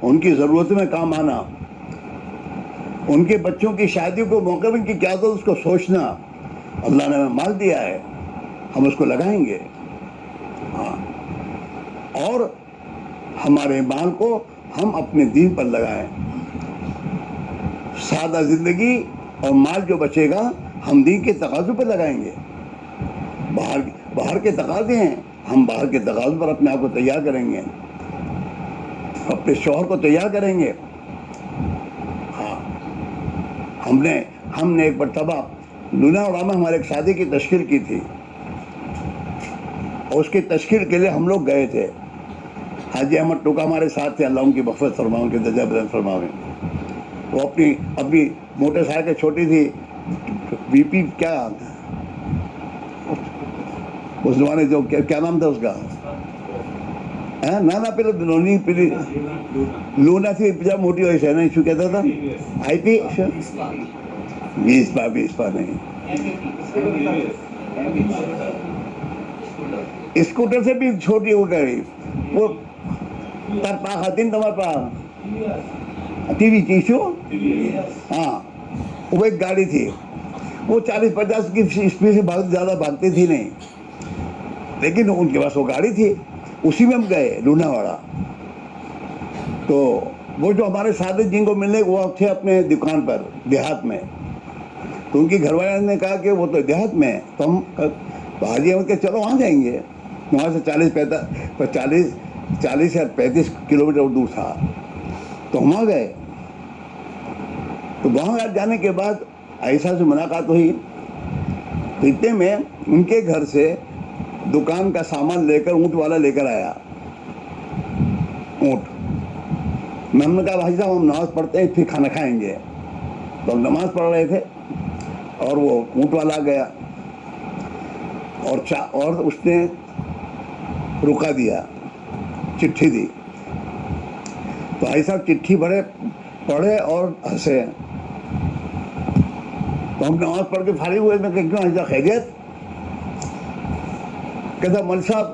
ان کی ضرورت میں کام آنا، ان کے بچوں کی شادی کو موقع میں ان کی کیا ضرورت اس کو سوچنا. اللہ نے ہمیں مال دیا ہے، ہم اس کو لگائیں گے. ہاں، اور ہمارے مال کو ہم اپنے دین پر لگائیں. سادہ زندگی اور مال جو بچے گا ہم دین کے تقاضوں پر لگائیں گے. باہر کے تقاضے ہیں، ہم باہر کے تقاضوں پر اپنے آپ کو تیار کریں گے، اپنے شوہر کو تیار کریں گے. ہاں، ہم نے ایک مرتبہ لونا اور میں ہمارے ایک شادی کی تشکیل کی تھی اور اس کی تشکیل کے لیے ہم لوگ گئے تھے. حاجی احمد ٹوکا ہمارے ساتھ تھے، اللہ ان کی مغفرت فرمائے، ان کے درجہ بلند فرمائے. وہ اپنی موٹر سائیکل چھوٹی تھی، بی پی کیا اس زمانے جو کیا نام تھا اس کا، نہ پہلے لونا تھی موٹی ہوئی سے نہیں، کہتا تھا آئی پی 20 نہیں، اسکوٹر سے بھی چھوٹی ہو گئی. وہ تر پا خاتین تمہارے پاس ٹی وی چیشو، ہاں، وہ ایک گاڑی تھی، وہ 40-50 کی اسپیڈ سے زیادہ بھاگتی تھی نہیں، لیکن ان کے پاس وہ گاڑی تھی. اسی میں ہم گئے لونا واڑا. تو وہ جو ہمارے ساتھ جن کو ملنے وہ تھے اپنے دکان پر دیہات میں، تو ان کی گھر والے نے کہا کہ وہ تو دیہات میں ہے، تو ہم حاجی احمد کہ چلو وہاں جائیں گے. وہاں سے 40 یا 35 کلومیٹر دور تھا. تو ہم وہاں گئے. تو وہاں جانے کے بعد عائشہ سے ملاقات ہوئی. تو اتنے میں ان کے گھر سے دکان کا سامان لے کر اونٹ والا لے کر آیا. اونٹ میں ہم نے کہا بھائی صاحب ہم نماز پڑھتے ہیں پھر کھانا کھائیں گے. تو ہم نماز پڑھ رہے تھے اور وہ اونٹ والا آ گیا اور اس نے رکا دیا، چٹھی دی. تو بھائی صاحب چٹھی پڑھے اور ہنسے. تو ہم نماز پڑھ کے فارغ ہوئے. میں کہ کیوں ایسا خیریت؟ کہتا مل صاحب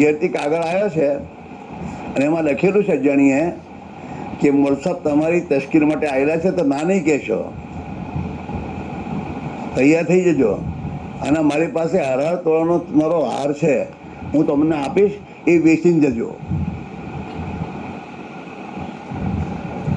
گیرتی کاغذ آیا છે અને એમાં લખેલું છે જાણીએ કે મોલ સાહેબ તમારી તશ્કીલ માટે આવેલા છે તો ના નહીં કહેશો, તૈયાર થઈ જજો. અને મારી પાસે હરાર તોળાનો મારો હાર છે, હું તમને આપીશ, એ વેચીને જજો.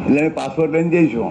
એટલે મેં પાસપોર્ટ લઈને જઈશું.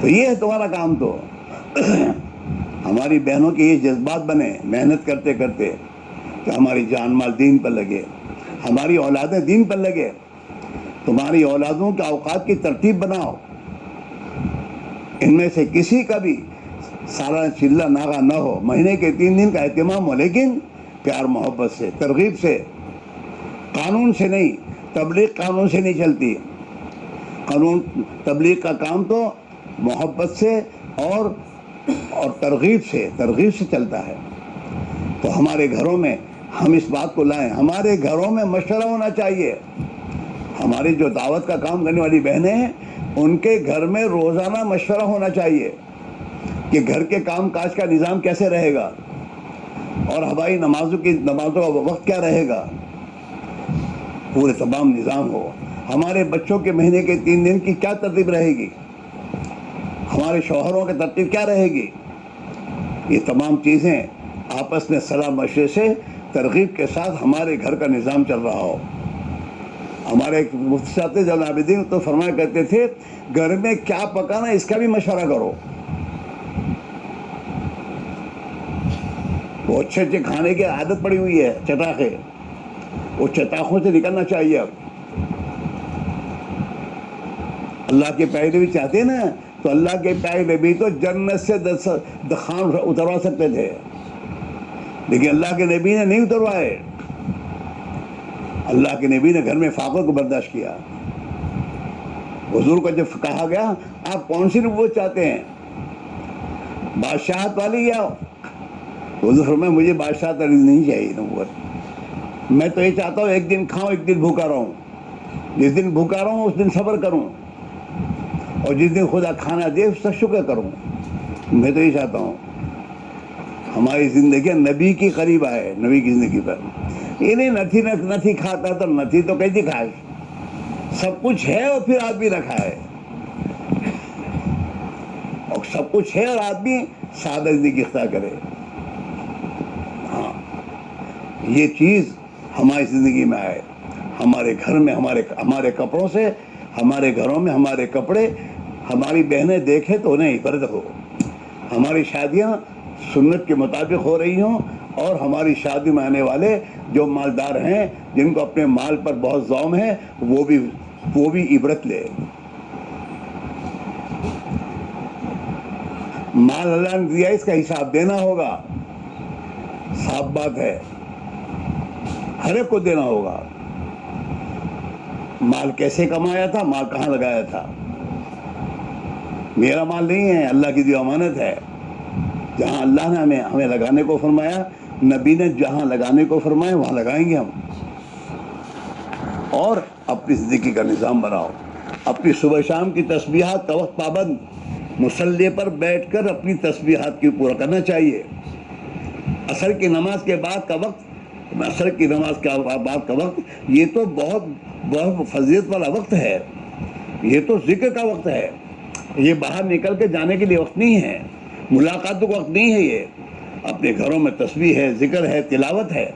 تو یہ ہے تمہارا کام. تو ہماری بہنوں کے یہ جذبات بنے محنت کرتے کرتے کہ ہماری جان مال دین پر لگے, ہماری اولادیں دین پر لگے. تمہاری اولادوں کے اوقات کی ترتیب بناؤ, ان میں سے کسی کا بھی سارا چلہ ناغہ نہ ہو, مہینے کے 3 دن کا اہتمام ہو, لیکن پیار محبت سے, ترغیب سے, قانون سے نہیں. تبلیغ قانون سے نہیں چلتی. قانون تبلیغ کا کام تو محبت سے اور ترغیب سے چلتا ہے. تو ہمارے گھروں میں ہم اس بات کو لائیں. ہمارے گھروں میں مشورہ ہونا چاہیے. ہماری جو دعوت کا کام کرنے والی بہنیں ہیں, ان کے گھر میں روزانہ مشورہ ہونا چاہیے کہ گھر کے کام کاج کا نظام کیسے رہے گا, اور ہماری نمازوں کا وقت کیا رہے گا. پورے تمام نظام ہو. ہمارے بچوں کے مہینے کے 3 دن کی کیا ترتیب رہے گی, ہمارے شوہروں کی ترتیب کیا رہے گی. یہ تمام چیزیں آپس میں صلاح مشورے سے ترغیب کے ساتھ ہمارے گھر کا نظام چل رہا ہو. ہمارے ایک مفتی صاحب تھے جناب الدین, تو فرمایا کرتے تھے گھر میں کیا پکانا اس کا بھی مشورہ کرو. وہ اچھے کھانے کی عادت پڑی ہوئی ہے, چٹاخے, وہ چٹاخوں سے نکلنا چاہیے. اب اللہ کے پیارے نبی چاہتے ہیں نا, تو اللہ کے پیارے نبی تو جنت سے دخان اتروا سکتے تھے, لیکن اللہ کے نبی نے نہیں اتروائے. اللہ کے نبی نے گھر میں فاقوں کو برداشت کیا. حضور کو جب کہا گیا آپ کون سی نبوت چاہتے ہیں, بادشاہت والی یا, حضور فرمایا مجھے بادشاہت والی نہیں چاہیے نبوت. میں تو یہ چاہتا ہوں ایک دن کھاؤں ایک دن بھوکا رہوں. جس دن بھوکا رہوں اس دن صبر کروں, اور جس دن خدا کھانا دے اس کا شکر کروں. میں تو یہ چاہتا ہوں ہماری زندگی نبی کی قریب آئے, نبی کی زندگی پر. یہ نہیں نتھی کھاتا تو نتھی تو کیسی کھائے. سب کچھ ہے اور پھر آدمی رکھا ہے, اور سب کچھ ہے اور آدمی سادہ زندگی اختیار کرے. ہاں, یہ چیز ہماری زندگی میں آئے. ہمارے گھر میں ہمارے کپڑوں سے, ہمارے گھروں میں ہمارے کپڑے ہماری بہنیں دیکھیں تو انہیں عبرت ہو. ہماری شادیاں سنت کے مطابق ہو رہی ہوں, اور ہماری شادی میں آنے والے جو مالدار ہیں, جن کو اپنے مال پر بہت ذوم ہے, وہ بھی عبرت لے. مال اللہ نے دیا, اس کا حساب دینا ہوگا. صاف بات ہے, ہر ایک کو دینا ہوگا. مال کیسے کمایا تھا, مال کہاں لگایا تھا. میرا مال نہیں ہے, اللہ کی دی امانت ہے. جہاں اللہ نے ہمیں لگانے کو فرمایا, نبی نے جہاں لگانے کو فرمایا وہاں لگائیں گے ہم. اور اپنی زندگی کا نظام بناؤ. اپنی صبح شام کی تسبیحات کا وقت پابند, مصلی پر بیٹھ کر اپنی تسبیحات کی پورا کرنا چاہیے. عصر کی نماز کے بعد کا وقت, یہ تو بہت فضیلت والا وقت ہے. یہ تو ذکر کا وقت ہے. یہ باہر نکل کے جانے کے لیے وقت نہیں ہے, ملاقاتوں کا وقت نہیں ہے. یہ اپنے گھروں میں تسبیح ہے, ذکر ہے, تلاوت ہے.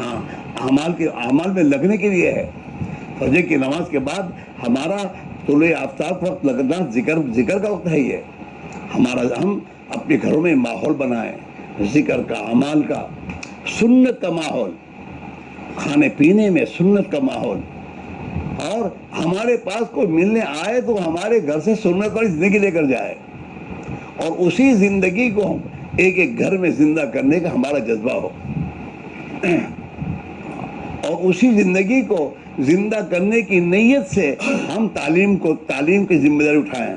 ہاں, اعمال میں لگنے کے لیے ہے. فجر کی نماز کے بعد ہمارا طلوع آفتاب وقت لگنا ذکر کا وقت ہے. یہ ہم اپنے گھروں میں ماحول بنائیں, ذکر کا, اعمال کا, سنت کا ماحول, کھانے پینے میں سنت کا ماحول. اور ہمارے پاس کوئی ملنے آئے تو ہمارے گھر سے سنت والی زندگی لے کر جائے, اور اسی زندگی کو ایک گھر میں زندہ کرنے کا ہمارا جذبہ ہو, اور اسی زندگی کو زندہ کرنے کی نیت سے ہم تعلیم کی ذمہ داری اٹھائیں.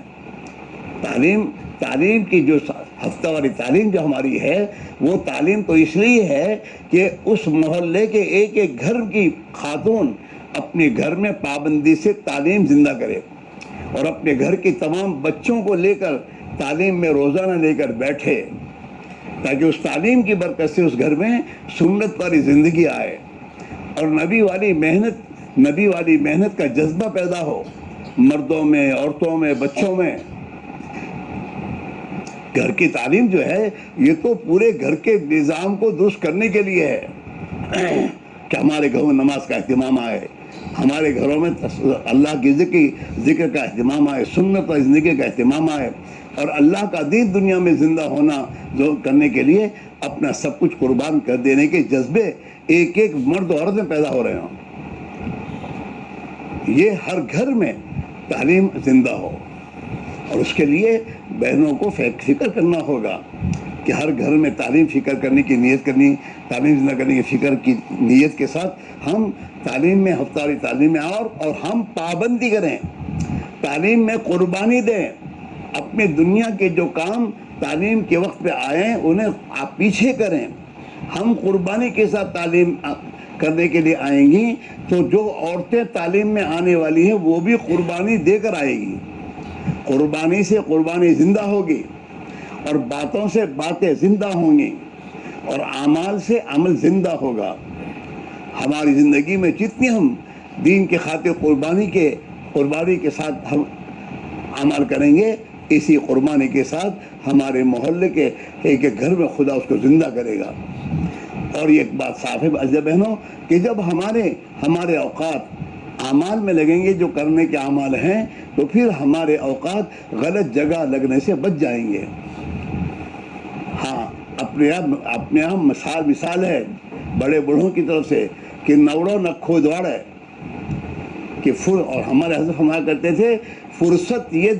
تعلیم کی جو ہفتہ واری تعلیم جو ہماری ہے, وہ تعلیم تو اس لیے ہے کہ اس محلے کے ایک گھر کی خاتون اپنے گھر میں پابندی سے تعلیم زندہ کرے, اور اپنے گھر کے تمام بچوں کو لے کر تعلیم میں روزانہ لے کر بیٹھے, تاکہ اس تعلیم کی برکت سے اس گھر میں سنت والی زندگی آئے, اور نبی والی محنت کا جذبہ پیدا ہو مردوں میں, عورتوں میں, بچوں میں. گھر کی تعلیم جو ہے یہ تو پورے گھر کے نظام کو درست کرنے کے لیے ہے کہ ہمارے گھروں میں نماز کا اہتمام آئے, ہمارے گھروں میں اللہ کی ذکر کا اہتمام آئے، سنت اور زندگی کا اہتمام آئے، اور اللہ کا دین دنیا میں زندہ ہونا جو کرنے کے لیے اپنا سب کچھ قربان کر دینے کے جذبے ایک ایک مرد و عورت میں پیدا ہو رہے ہوں۔ یہ ہر گھر میں تعلیم زندہ ہو، اور اس کے لیے بہنوں کو فکر کرنا ہوگا کہ ہر گھر میں تعلیم فکر کرنے کی نیت کرنی، تعلیم زندہ کرنے کی فکر کی نیت کے ساتھ ہم تعلیم میں ہفتاری تعلیم میں اور ہم پابندی کریں، تعلیم میں قربانی دیں، اپنے دنیا کے جو کام تعلیم کے وقت پہ آئیں انہیں آپ پیچھے کریں۔ ہم قربانی کے ساتھ تعلیم کرنے کے لیے آئیں گی تو جو عورتیں تعلیم میں آنے والی ہیں وہ بھی قربانی دے کر آئے گی، قربانی سے قربانی زندہ ہوگی، اور باتوں سے باتیں زندہ ہوں گی، اور اعمال سے عمل زندہ ہوگا۔ ہماری زندگی میں جتنی ہم دین کے خاطر قربانی کے ساتھ ہم عمل کریں گے، اسی قربانی کے ساتھ ہمارے محلے کے ایک ایک گھر میں خدا اس کو زندہ کرے گا۔ اور یہ ایک بات صاف ہے عزیز بہنوں کہ جب ہمارے اوقات اعمال میں لگیں گے جو کرنے کے اعمال ہیں، تو پھر ہمارے اوقات غلط جگہ لگنے سے بچ جائیں گے۔ ہاں، اپنے آپ مثال ہے بڑے بوڑھوں کی طرف سے کہ نوڑو نہ کھودواڑے، کہ اور ہمارے حضرت فرمایا کرتے تھے فرصت یہ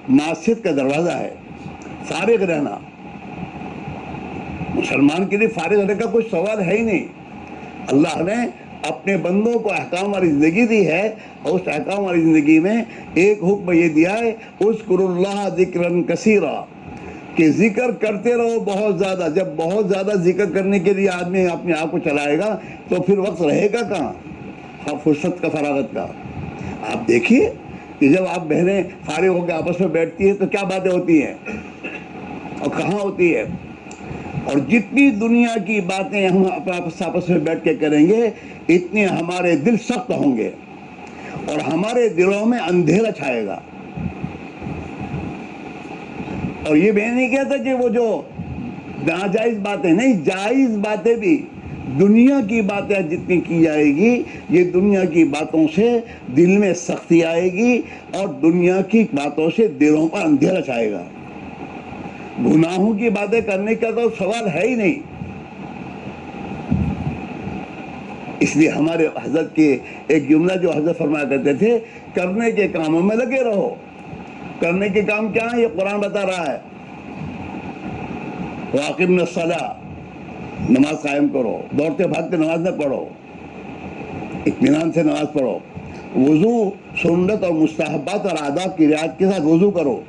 معصیت کا دروازہ ہے، فارغ رہنا۔ مسلمان کے لیے فارغ رہنے کا کوئی سوال ہے ہی نہیں۔ اللہ نے اپنے بندوں کو احکام والی زندگی دی ہے، اور اس احکام والی زندگی میں ایک حکم یہ دیا ہے اذکروا اللہ ذکرا کثیرا، کہ ذکر کرتے رہو بہت زیادہ۔ جب بہت زیادہ ذکر کرنے کے لیے آدمی اپنے آپ کو چلائے گا تو پھر وقت رہے گا کہاں فرصت کا، فراغت کا۔ آپ دیکھیے کہ جب آپ بہنیں فارغ ہو کے آپس میں بیٹھتی ہیں تو کیا باتیں ہوتی ہیں اور کہاں ہوتی ہے، اور جتنی دنیا کی باتیں ہم آپس میں بیٹھ کے کریں گے اتنے ہمارے دل سخت ہوں گے اور ہمارے دلوں میں اندھیرا چھائے گا۔ اور یہ میں نہیں کہتا کہ وہ جو ناجائز باتیں نہیں، جائز باتیں بھی، دنیا کی باتیں جتنی کی جائے گی یہ دنیا کی باتوں سے دل میں سختی آئے گی، اور دنیا کی باتوں سے دلوں پر اندھیرا چھائے گا۔ گناہوں کی باتیں کرنے کا تو سوال ہے ہی نہیں۔ اس لیے ہمارے حضرت کے ایک جملہ جو حضرت فرمایا کرتے تھے، کرنے کے کاموں میں لگے رہو۔ کرنے کے کام کیا ہیں؟ یہ قرآن بتا رہا ہے، وَأَقِمْنَا الصَّلَاةَ، نماز قائم کرو، دوڑتے بھاگتے نماز نہ پڑھو، اطمینان سے نماز پڑھو، وضو سنت اور مستحبات اور آداب کی رعایت کے ساتھ وضو کرو،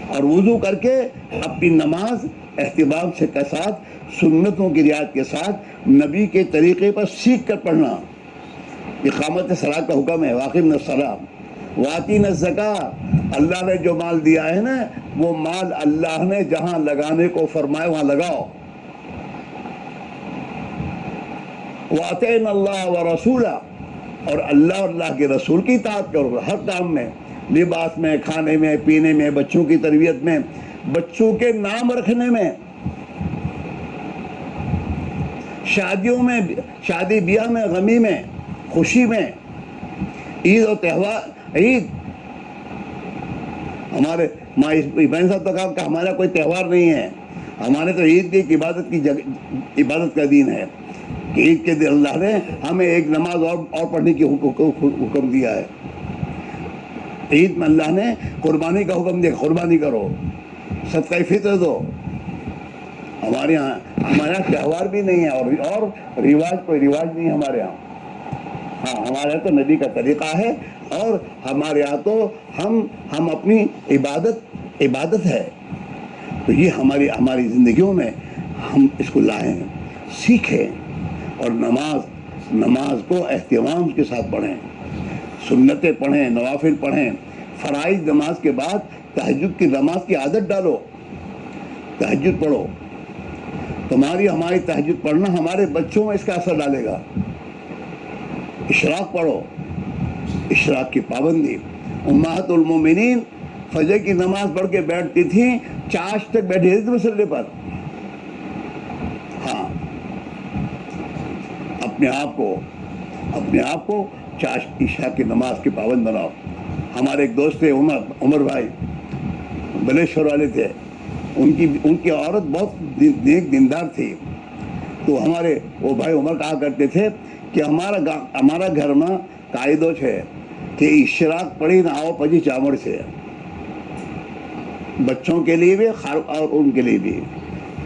اور وضو کر کے اپنی نماز اہتمام سے کے ساتھ سنتوں کی رعایت کے ساتھ نبی کے طریقے پر سیکھ کر پڑھنا۔ اقامت صلاۃ کا حکم ہے، وَأَقِمْنَا الصَّلَاةَ وَآتِينَا الزَّكَاةَ۔ اللہ نے جو مال دیا ہے نا، وہ مال اللہ نے جہاں لگانے کو فرمائے وہاں لگاؤ۔ وَأَطِعْنَا اللَّهَ وَرَسُولَهُ، اور اللہ اور اللہ کے رسول کی اطاعت کرو ہر کام میں، لباس میں، کھانے میں، پینے میں، بچوں کی تربیت میں، بچوں کے نام رکھنے میں، شادیوں میں، شادی بیاہ میں، غمی میں، خوشی میں، عید اور تہوار۔ عید ہمارے بہن صاحب تو کہا کہ ہمارا کوئی تہوار نہیں ہے، ہمارے تو عید کی عبادت کا دین ہے، کہ عید کے دن اللہ نے ہمیں ایک نماز اور پڑھنے کی حکم دیا ہے۔ عید میں اللہ نے قربانی کا حکم دیا، قربانی کرو، صدقہ فطر دو۔ ہمارے یہاں تہوار بھی نہیں ہے، اور کوئی رواج نہیں ہے ہمارے یہاں۔ ہاں، ہمارے یہاں تو نبی کا طریقہ ہے، اور ہمارے یہاں تو ہم اپنی عبادت ہے۔ تو یہ ہماری زندگیوں میں ہم اس کو لائیں، سیکھیں، اور نماز کو اہتمام کے ساتھ پڑھیں، سنتیں پڑھیں، نوافل پڑھیں، فرائض نماز کے بعد تہجد کی نماز کی عادت ڈالو، تہجد پڑھو۔ ہماری تہجد پڑھنا ہمارے بچوں میں اس کا اثر ڈالے گا۔ اشراق پڑھو، اشراق کی پابندی۔ امہات المومنین فجر کی نماز پڑھ کے بیٹھتی تھیں، چاش تک بیٹھی تھی مسلے پر۔ ہاں، اپنے آپ کو عشاء کی نماز کی پابند بناؤ. ہمارے ایک دوست تھے عمر بھائی، بلیشور والے تھے، ان کی عورت بہت نیک دیندار تھی. تو ہمارے وہ بھائی عمر کہا کرتے تھے کہ ہمارا گھر میں قاعدہ ہے کہ اشراق پڑھی نہ آؤ پجی چامڑ سے، بچوں کے لیے بھی اور ان کے لیے بھی،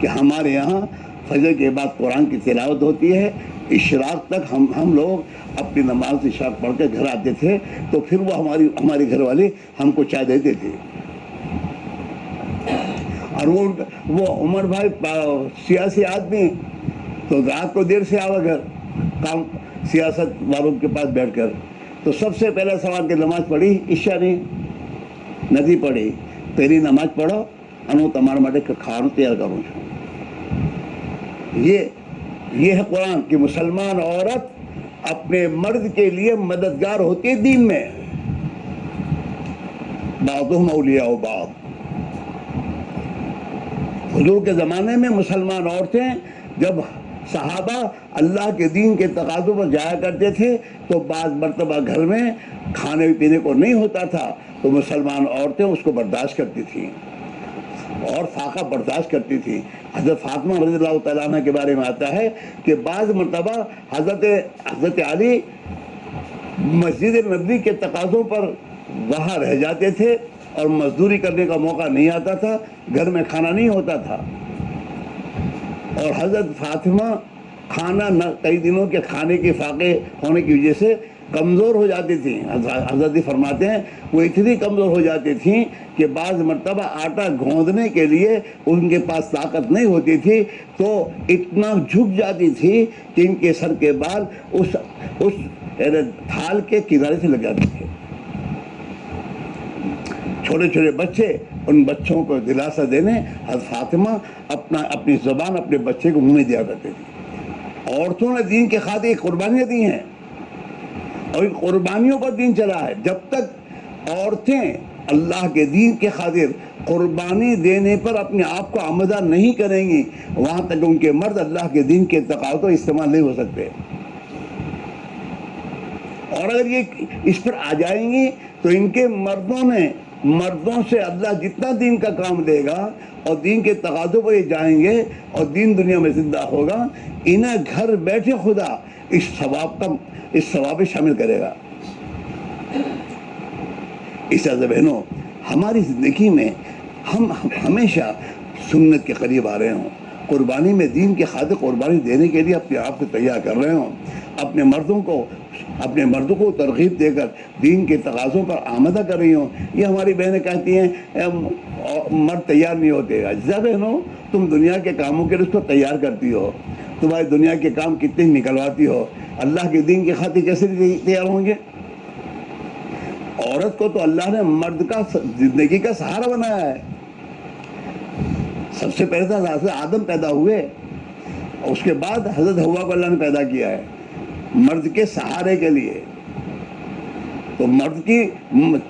کہ ہمارے یہاں فجر کے بعد قرآن کی تلاوت ہوتی ہے، اشراق تک ہم لوگ اپنی نماز اشراق پڑھ کے گھر آتے تھے. تو پھر وہ ہماری گھر والے ہم کو چائے دیتے تھے. اور وہ عمر بھائی سیاسی آدمی، تو رات کو دیر سے آوا گھر کام سیاست والوں کے پاس بیٹھ کر. تو سب سے پہلا سوال کہ نماز پڑھی عشاء نہیں پڑھی، پہلی نماز پڑھو انو تمہارے ماٹے کھانا تیار کروں. یہ ہے قرآن کہ مسلمان عورت اپنے مرد کے لیے مددگار ہوتی ہے دین میں. بعضهم اولیاء بعض. حضور کے زمانے میں مسلمان عورتیں جب صحابہ اللہ کے دین کے تقاضوں پر جایا کرتے تھے تو بعض مرتبہ گھر میں کھانے پینے کو نہیں ہوتا تھا تو مسلمان عورتیں اس کو برداشت کرتی تھیں اور فاقہ برداشت کرتی تھی. حضرت فاطمہ رضی اللہ تعالیٰ عنہ کے بارے میں آتا ہے کہ بعض مرتبہ حضرت علی مسجد نبوی کے تقاضوں پر وہاں رہ جاتے تھے اور مزدوری کرنے کا موقع نہیں آتا تھا، گھر میں کھانا نہیں ہوتا تھا، اور حضرت فاطمہ کئی دنوں کے کھانے کے فاقے ہونے کی وجہ سے کمزور ہو جاتی تھیں. حضرت فرماتے ہیں وہ اتنی کمزور ہو جاتی تھیں کہ بعض مرتبہ آٹا گھوندنے کے لیے ان کے پاس طاقت نہیں ہوتی تھی تو اتنا جھک جاتی تھی کہ ان کے سر کے بال اس تھال کے کنارے سے لگ جاتے تھے. چھوٹے چھوٹے بچے، ان بچوں کو دلاسا دینے حضرت فاطمہ اپنی زبان اپنے بچے کو منہ میں دیا کرتے تھے. عورتوں نے دین کے خاطر قربانیاں دی ہیں اور ان قربانیوں پر دین چلا ہے. جب تک عورتیں اللہ کے دین کے خاطر قربانی دینے پر اپنے آپ کو آمادہ نہیں کریں گی وہاں تک ان کے مرد اللہ کے دین کے تقاضوں استعمال نہیں ہو سکتے. اور اگر یہ اس پر آ جائیں گی تو ان کے مردوں سے اللہ جتنا دین کا کام دے گا اور دین کے تقاضوں پر یہ جائیں گے اور دین دنیا میں زندہ ہوگا، انہیں گھر بیٹھے خدا اس ثواب میں شامل کرے گا. اس طرح بہنوں ہماری زندگی میں ہم ہمیشہ سنت کے قریب آ رہے ہوں، قربانی میں دین کے خاطر قربانی دینے کے لیے اپنے آپ کو تیار کر رہے ہوں، اپنے مردوں کو ترغیب دے کر دین کے تقاضوں پر آمادہ کر رہی ہوں. یہ ہماری بہنیں کہتی ہیں مرد تیار نہیں ہوتے. اجزا بہنوں، تم دنیا کے کاموں کے لیے اس کو تیار کرتی ہو، تمہاری دنیا کے کام کتنے نکلواتی ہو، اللہ کے دین کی خاطر کیسے تیار ہوں گے؟ عورت کو تو اللہ نے مرد کا زندگی کا سہارا بنایا ہے. سب سے پہلے تو حضرت آدم پیدا ہوئے، اس کے بعد حضرت حوا کو اللہ نے پیدا کیا ہے مرد کے سہارے کے لیے. تو مرد کی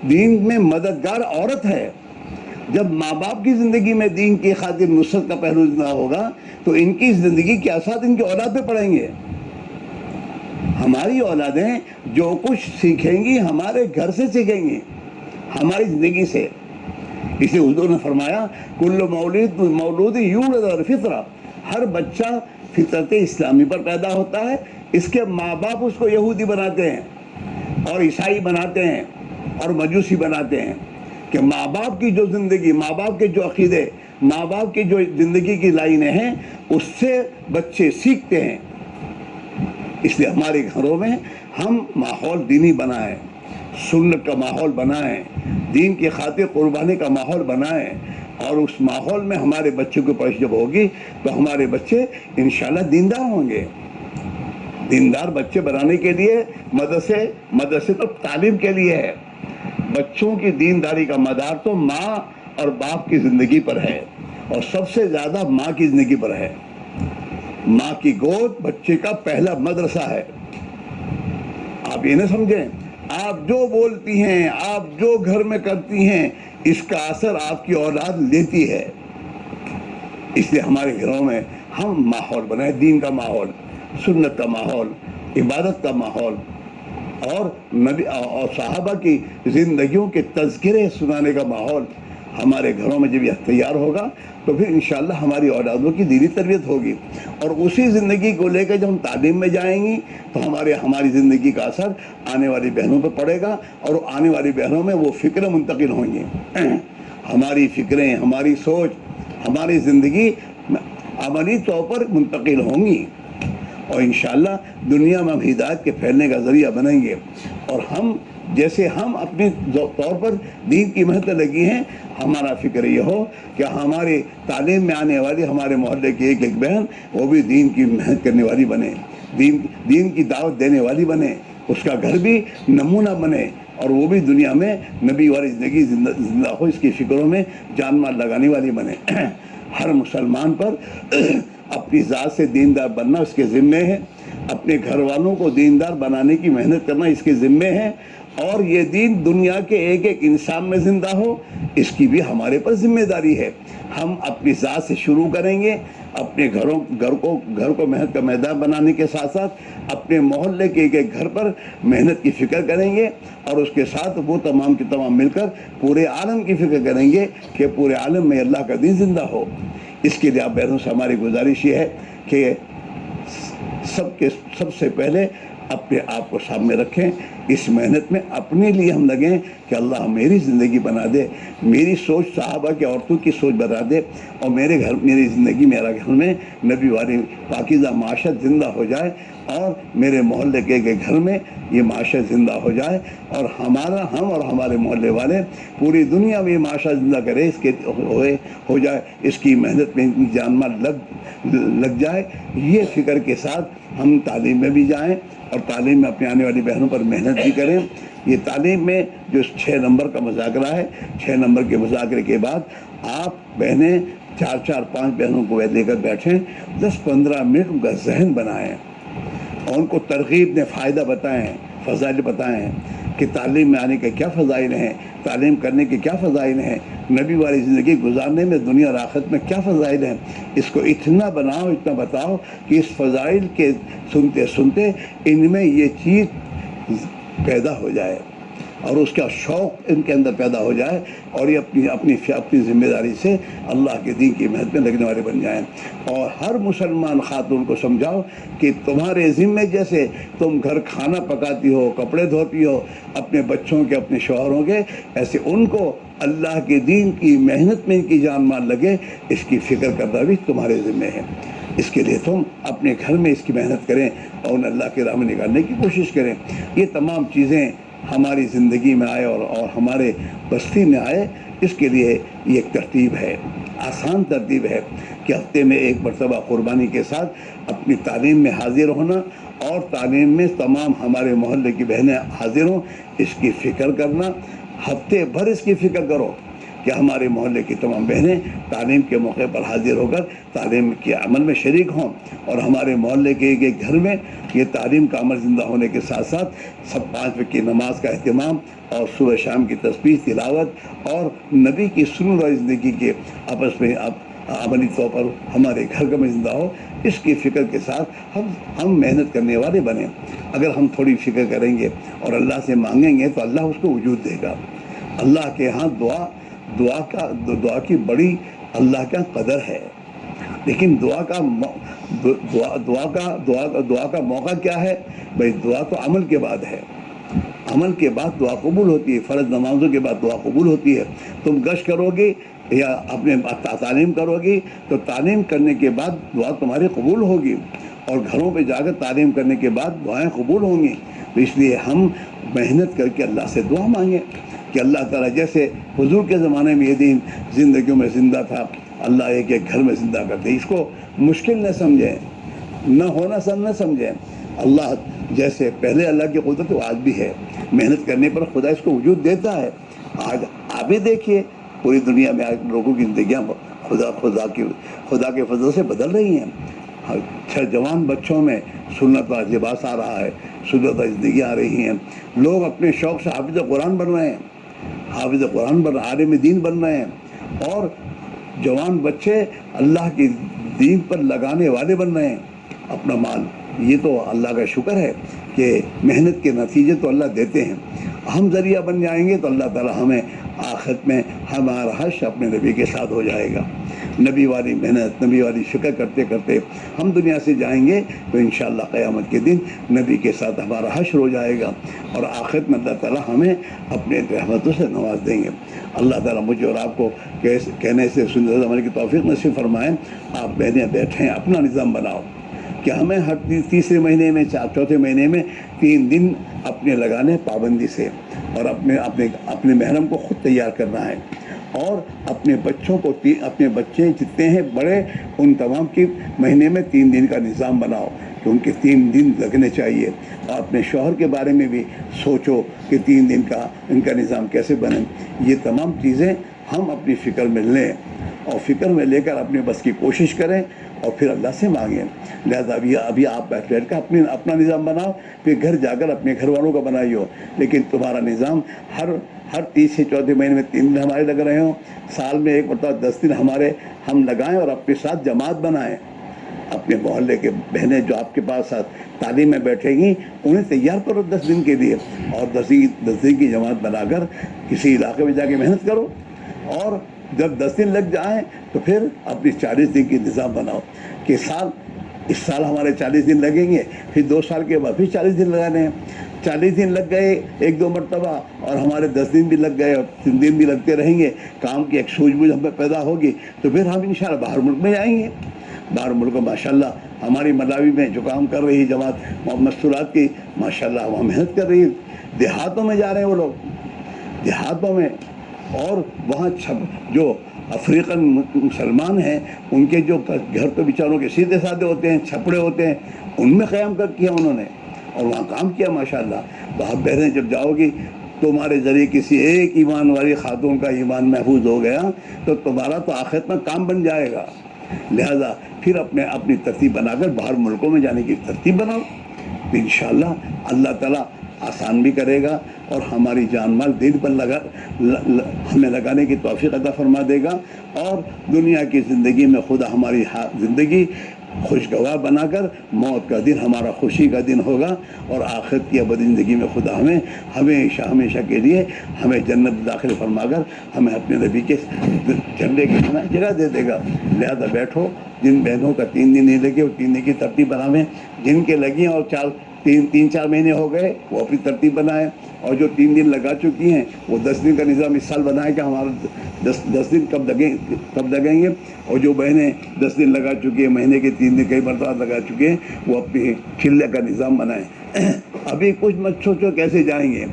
دین میں مددگار عورت ہے. جب ماں باپ کی زندگی میں دین کی خاطر نصرت کا پہلو نہ ہوگا تو ان کی زندگی کے اثرات ان کی اولاد پہ پڑیں گے. ہماری اولادیں جو کچھ سیکھیں گی ہمارے گھر سے سیکھیں گی، ہماری زندگی سے. اسے حضور نے فرمایا کل مولود یولد علی الفطرہ، ہر بچہ فطرت اسلامی پر پیدا ہوتا ہے. اس کے ماں باپ اس کو یہودی بناتے ہیں اور عیسائی بناتے ہیں اور مجوسی بناتے ہیں کہ ماں باپ کی جو زندگی، ماں باپ کے جو عقیدے، ماں باپ کی جو زندگی کی لائنیں ہیں اس سے بچے سیکھتے ہیں. اس لیے ہمارے گھروں میں ہم ماحول دینی بنائیں، سنت کا ماحول بنائیں، دین کی خاطر قربانی کا ماحول بنائیں، اور اس ماحول میں ہمارے بچوں کی پرورش جب ہوگی تو ہمارے بچے انشاءاللہ دیندار ہوں گے. دیندار بچے بنانے کے لیے مدرسے تو تعلیم کے لیے ہے. بچوں کی دینداری کا مدار تو ماں اور باپ کی زندگی پر ہے اور سب سے زیادہ ماں کی زندگی پر ہے. ماں کی گود بچے کا پہلا مدرسہ ہے. آپ یہ نہ سمجھیں آپ جو بولتی ہیں، آپ جو گھر میں کرتی ہیں، اس کا اثر آپ کی اولاد لیتی ہے. اس لیے ہمارے گھروں میں ہم ماحول بنائیں، دین کا ماحول، سنت کا ماحول، عبادت کا ماحول. اور نبی اور صحابہ کی زندگیوں کے تذکرے سنانے کا ماحول ہمارے گھروں میں جب یہ تیار ہوگا تو پھر انشاءاللہ ہماری اولادوں کی دینی تربیت ہوگی، اور اسی زندگی کو لے کے جب ہم تعلیم میں جائیں گی تو ہماری زندگی کا اثر آنے والی بہنوں پہ پڑے گا، اور آنے والی بہنوں میں وہ فکریں منتقل ہوں گی، ہماری فکریں، ہماری سوچ، ہماری زندگی عملی طور پر منتقل ہوں گی، اور انشاءاللہ دنیا میں ہم ہدایت کے پھیلنے کا ذریعہ بنیں گے۔ اور جیسے ہم اپنے طور پر دین کی محنت لگی ہیں، ہمارا فکر یہ ہو کہ ہمارے تعلیم میں آنے والی ہمارے محلے کی ایک بہن وہ بھی دین کی محنت کرنے والی بنے، دین کی دعوت دینے والی بنے، اس کا گھر بھی نمونہ بنے، اور وہ بھی دنیا میں نبی والی زندگی زندہ ہو، اس کی فکروں میں جان مال لگانے والی بنے۔ ہر مسلمان پر اپنی ذات سے دیندار بننا اس کے ذمے ہے، اپنے گھر والوں کو دیندار بنانے کی محنت کرنا اس کے ذمے ہے، اور یہ دین دنیا کے ایک ایک انسان میں زندہ ہو، اس کی بھی ہمارے پر ذمہ داری ہے۔ ہم اپنی ذات سے شروع کریں گے، اپنے گھر کو محنت کا میدان بنانے کے ساتھ ساتھ اپنے محلے کے ایک ایک گھر پر محنت کی فکر کریں گے، اور اس کے ساتھ وہ تمام کے تمام مل کر پورے عالم کی فکر کریں گے کہ پورے عالم میں اللہ کا دین زندہ ہو۔ اس کے لیے آپ بہنوں سے ہماری گزارش یہ ہے کہ سب سے پہلے اپنے آپ کو سامنے رکھیں، اس محنت میں اپنے لیے ہم لگیں کہ اللہ میری زندگی بنا دے، میری سوچ صحابہ کی عورتوں کی سوچ بنا دے، اور میری زندگی میرا گھر میں نبی والی پاکیزہ معاشرت زندہ ہو جائے، اور میرے محلے کے گھر میں یہ معاشرت زندہ ہو جائے، اور ہم اور ہمارے محلے والے پوری دنیا میں یہ معاشرت زندہ کرے، اس کے ہو جائے، اس کی محنت میں جان مال لگ جائے۔ یہ فکر کے ساتھ ہم تعلیم میں بھی جائیں، اور تعلیم میں اپنے آنے والی بہنوں پر محنت بھی کریں۔ یہ تعلیم میں جو 6 نمبر کا مذاکرہ ہے، 6 نمبر کے مذاکرے کے بعد آپ بہنیں 4-5 بہنوں کو لے کر بیٹھیں، 10-15 منٹ ان کا ذہن بنائیں، اور ان کو ترغیب دیں، فائدہ بتائیں، فضائل بتائیں کہ تعلیم میں آنے کے کیا فضائل ہیں، تعلیم کرنے کے کیا فضائل ہیں، نبی والی زندگی گزارنے میں دنیا اور آخرت میں کیا فضائل ہیں۔ اس کو اتنا بناؤ، اتنا بتاؤ کہ اس فضائل کے سنتے سنتے ان میں یہ چیز پیدا ہو جائے، اور اس کا شوق ان کے اندر پیدا ہو جائے، اور یہ اپنی ذمہ داری سے اللہ کے دین کی محنت میں لگنے والے بن جائیں۔ اور ہر مسلمان خاتون کو سمجھاؤ کہ تمہارے ذمے جیسے تم گھر کھانا پکاتی ہو، کپڑے دھوتی ہو، اپنے بچوں کے، اپنے شوہروں کے، ایسے ان کو اللہ کے دین کی محنت میں ان کی جان مال لگے، اس کی فکر کرنا بھی تمہارے ذمے ہے۔ اس کے لیے تم اپنے گھر میں اس کی محنت کریں، اور انہیں اللہ کے راہ میں نکالنے کی کوشش کریں۔ یہ تمام چیزیں ہماری زندگی میں آئے اور ہمارے بستی میں آئے، اس کے لیے یہ ایک ترتیب ہے، آسان ترتیب ہے کہ ہفتے میں 1 مرتبہ قربانی کے ساتھ اپنی تعلیم میں حاضر ہونا، اور تعلیم میں تمام ہمارے محلے کی بہنیں حاضر ہوں، اس کی فکر کرنا، ہفتے بھر اس کی فکر کرو کہ ہمارے محلے کی تمام بہنیں تعلیم کے موقع پر حاضر ہو کر تعلیم کے عمل میں شریک ہوں، اور ہمارے محلے کے ایک گھر میں یہ تعلیم کا عمل زندہ ہونے کے ساتھ ساتھ سب 5 وقت کی نماز کا اہتمام، اور صبح شام کی تسبیح، تلاوت، اور نبی کی سنت اور زندگی کے آپس میں عملی طور پر ہمارے گھر میں زندہ ہو، اس کی فکر کے ساتھ ہم محنت کرنے والے بنیں۔ اگر ہم تھوڑی فکر کریں گے اور اللہ سے مانگیں گے تو اللہ اس کو وجود دے گا۔ اللہ کے ہاں دعا کی بڑی اللہ کا قدر ہے، لیکن دعا کا موقع کیا ہے؟ بھائی دعا تو عمل کے بعد ہے، عمل کے بعد دعا قبول ہوتی ہے، فرض نمازوں کے بعد دعا قبول ہوتی ہے۔ تم گشت کرو گے یا اپنے تعلیم کرو گی تو تعلیم کرنے کے بعد دعا تمہاری قبول ہوگی، اور گھروں پہ جا کر تعلیم کرنے کے بعد دعائیں قبول ہوں گی۔ تو اس لیے ہم محنت کر کے اللہ سے دعا مانگیں کہ اللہ تعالیٰ جیسے حضور کے زمانے میں یہ دین زندگیوں میں زندہ تھا، اللہ ایک ایک گھر میں زندہ کرتے، اس کو مشکل نہ سمجھیں، نہ ہونا نہ سمجھیں۔ اللہ جیسے پہلے اللہ کی قدرت وہ آج بھی ہے، محنت کرنے پر خدا اس کو وجود دیتا ہے۔ آج آپ ہی دیکھیے پوری دنیا میں آج لوگوں کی زندگیاں خدا کے فضل سے بدل رہی ہیں۔ جوان بچوں میں سنت والا لباس آ رہا ہے، سنت والی زندگیاں آ رہی ہیں، لوگ اپنے شوق سے حافظ قرآن بن رہے ہیں، عالم دین بن رہے ہیں، اور جوان بچے اللہ کی دین پر لگانے والے بن رہے ہیں اپنا مال۔ یہ تو اللہ کا شکر ہے کہ محنت کے نتیجے تو اللہ دیتے ہیں، ہم ذریعہ بن جائیں گے تو اللہ تعالیٰ ہمیں آخرت میں ہمارا حشر اپنے نبی کے ساتھ ہو جائے گا۔ نبی والی محنت، نبی والی شکر کرتے کرتے ہم دنیا سے جائیں گے تو انشاءاللہ قیامت کے دن نبی کے ساتھ ہمارا حشر ہو جائے گا، اور آخرت میں اللہ تعالیٰ ہمیں اپنے رحمتوں سے نواز دیں گے۔ اللہ تعالیٰ مجھے اور آپ کو کہنے سے سننے عمل کی توفیق نصیب فرمائیں۔ آپ بہنیں بیٹھیں، اپنا نظام بناؤ کہ ہمیں ہر تیسرے مہینے میں، چوتھے مہینے میں 3 دن اپنے لگانے پابندی سے، اور اپنے محرم کو خود تیار کرنا ہے، اور اپنے بچوں کو، اپنے بچے جتنے ہیں بڑے، ان تمام کی مہینے میں 3 دن کا نظام بناؤ کہ ان کے 3 دن لگنے چاہیے، اور اپنے شوہر کے بارے میں بھی سوچو کہ 3 دن کا ان کا نظام کیسے بنے۔ یہ تمام چیزیں ہم اپنی فکر میں لیں، اور فکر میں لے کر اپنے بس کی کوشش کریں، اور پھر اللہ سے مانگیں۔ لہذا ابھی آپ بیٹھ کر اپنا نظام بناؤ، پھر گھر جا کر اپنے گھر والوں کا بنائیو، لیکن تمہارا نظام ہر تیسرے چوتھے مہینے میں 3 دن ہمارے لگ رہے ہوں، سال میں ایک مرتبہ 10 دن ہم لگائیں، اور اپنے ساتھ جماعت بنائیں۔ اپنے محلے کے بہنیں جو آپ کے پاس ساتھ تعلیم میں بیٹھیں گی، انہیں تیار کرو 10 دن کے لیے، اور 10 دن کی جماعت بنا کر کسی علاقے میں جا کے محنت کرو، اور جب 10 دن لگ جائیں تو پھر اپنی 40 دن کی نظام بناؤ کہ اس سال ہمارے 40 دن لگیں گے، پھر 2 سال کے بعد پھر 40 دن لگانے ہیں۔ 40 دن لگ گئے 1-2 مرتبہ، اور ہمارے 10 دن بھی لگ گئے، اور 3 دن بھی لگتے رہیں گے، کام کی ایک سوجھ بوجھ ہم پہ پیدا ہوگی، تو پھر ہم انشاءاللہ باہر ملک میں جائیں گے۔ باہر ملک میں ماشاءاللہ ہماری ملاوی میں جو کام کر رہی ہے جماعت مستورات کی، ماشاءاللہ وہاں محنت کر رہی ہے، دیہاتوں میں جا رہے ہیں وہ لوگ، دیہاتوں میں، اور وہاں جو افریقن مسلمان ہیں، ان کے جو گھر تو بیچاروں کے سیدھے سادھے ہوتے ہیں، چھپڑے ہوتے ہیں، ان میں قیام کیا انہوں نے، اور وہاں کام کیا ماشاءاللہ۔ تو آپ بہنیں جب جاؤ گی، تمہارے ذریعے کسی ایک ایمان والی خاتون کا ایمان محفوظ ہو گیا تو تمہارا تو آخرت میں کام بن جائے گا۔ لہذا پھر اپنی ترتیب بنا کر باہر ملکوں میں جانے کی ترتیب بناؤ، تو انشاءاللہ اللہ تعالیٰ آسان بھی کرے گا، اور ہماری جان مال دین پر ہمیں لگانے کی توفیق عطا فرما دے گا، اور دنیا کی زندگی میں خدا ہماری زندگی خوشگوار بنا کر موت کا دن ہمارا خوشی کا دن ہوگا، اور آخرت کی ابدی زندگی میں خدا ہمیں ہمیشہ کے لیے ہمیں جنت داخل فرما کر ہمیں اپنے نبی کے جھنڈے کی جگہ دے دے گا۔ لہذا بیٹھو، جن بہنوں کا 3 دن نہیں لگے وہ 3 دن کی ترتیب بناویں، جن کے لگی ہیں اور 3-4 مہینے ہو گئے وہ اپنی ترتیب بنائیں، اور جو 3 دن لگا چکی ہیں وہ 10 دن کا نظام اس سال بنائیں کہ ہمارا 10 دن کب لگیں گے، اور جو بہنیں 10 دن لگا چکی ہیں، مہینے کے 3 دن کئی مرتبہ لگا چکے ہیں، وہ اپنی چلے کا نظام بنائیں۔ ابھی کچھ مت سوچو کیسے جائیں گے،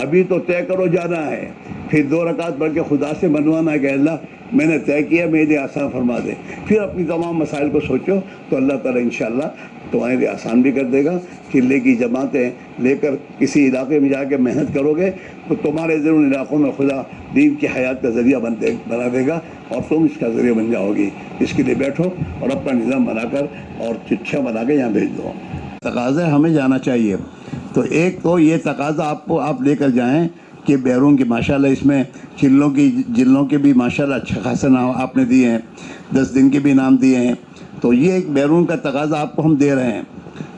ابھی تو طے کرو جانا ہے، پھر 2 رکعت پڑھ کے خدا سے منوانا ہے کہ اللہ میں نے طے کیا، میرے لیے آسان فرما دے، پھر اپنی تمام مسائل کو سوچو، تو اللہ تعالیٰ انشاءاللہ تمہارے لیے آسان بھی کر دے گا۔ چلے کی جماعتیں لے کر کسی علاقے میں جا کے محنت کرو گے تو تمہارے ضرور علاقوں میں خدا دین کی حیات کا ذریعہ بنا دے گا، اور تم اس کا ذریعہ بن جاؤ گی۔ اس کے لیے بیٹھو اور اپنا نظام بنا کر اور چٹھیاں بنا کے یہاں بھیج دو۔ تقاضا ہمیں جانا چاہیے، تو ایک تو یہ تقاضا آپ لے کر جائیں کہ بیرون کی ماشاءاللہ اس میں جلوں کے بھی ماشاءاللہ اچھا خاصا نام آپ نے دیے ہیں، 10 دن کے بھی نام دیے ہیں، تو یہ ایک بیرون کا تقاضا آپ کو ہم دے رہے ہیں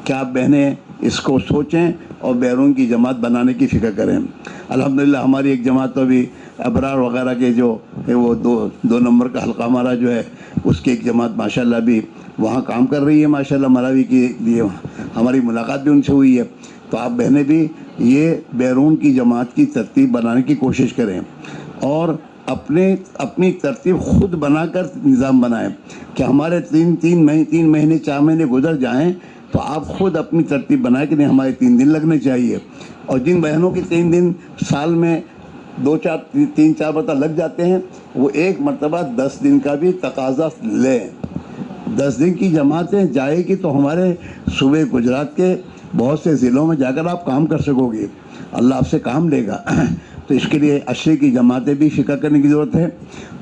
کہ آپ بہنیں اس کو سوچیں اور بیرون کی جماعت بنانے کی فکر کریں۔ الحمدللہ ہماری ایک جماعت تو ابھی ابرار وغیرہ کے جو ہے وہ 2 نمبر کا حلقہ ہمارا جو ہے اس کی ایک جماعت ماشاءاللہ بھی وہاں کام کر رہی ہے، ماشاءاللہ ملاوی کے لیے ہماری ملاقات بھی ان سے ہوئی ہے۔ تو آپ بہنیں بھی یہ بیرون کی جماعت کی ترتیب بنانے کی کوشش کریں، اور اپنی ترتیب خود بنا کر نظام بنائیں کہ ہمارے 3 مہینے 4 مہینے گزر جائیں تو آپ خود اپنی ترتیب بنائیں کہ نہیں ہمارے 3 دن لگنے چاہیے، اور جن بہنوں کے 3 دن سال میں 3-4 مرتبہ لگ جاتے ہیں وہ ایک مرتبہ 10 دن کا بھی تقاضا لیں۔ 10 دن کی جماعتیں جائے گی تو ہمارے صوبے گجرات کے بہت سے ضلعوں میں جا کر آپ کام کر سکو گے، اللہ آپ سے کام لے گا۔ تو اس کے لیے عشرے کی جماعتیں بھی فکر کرنے کی ضرورت ہے،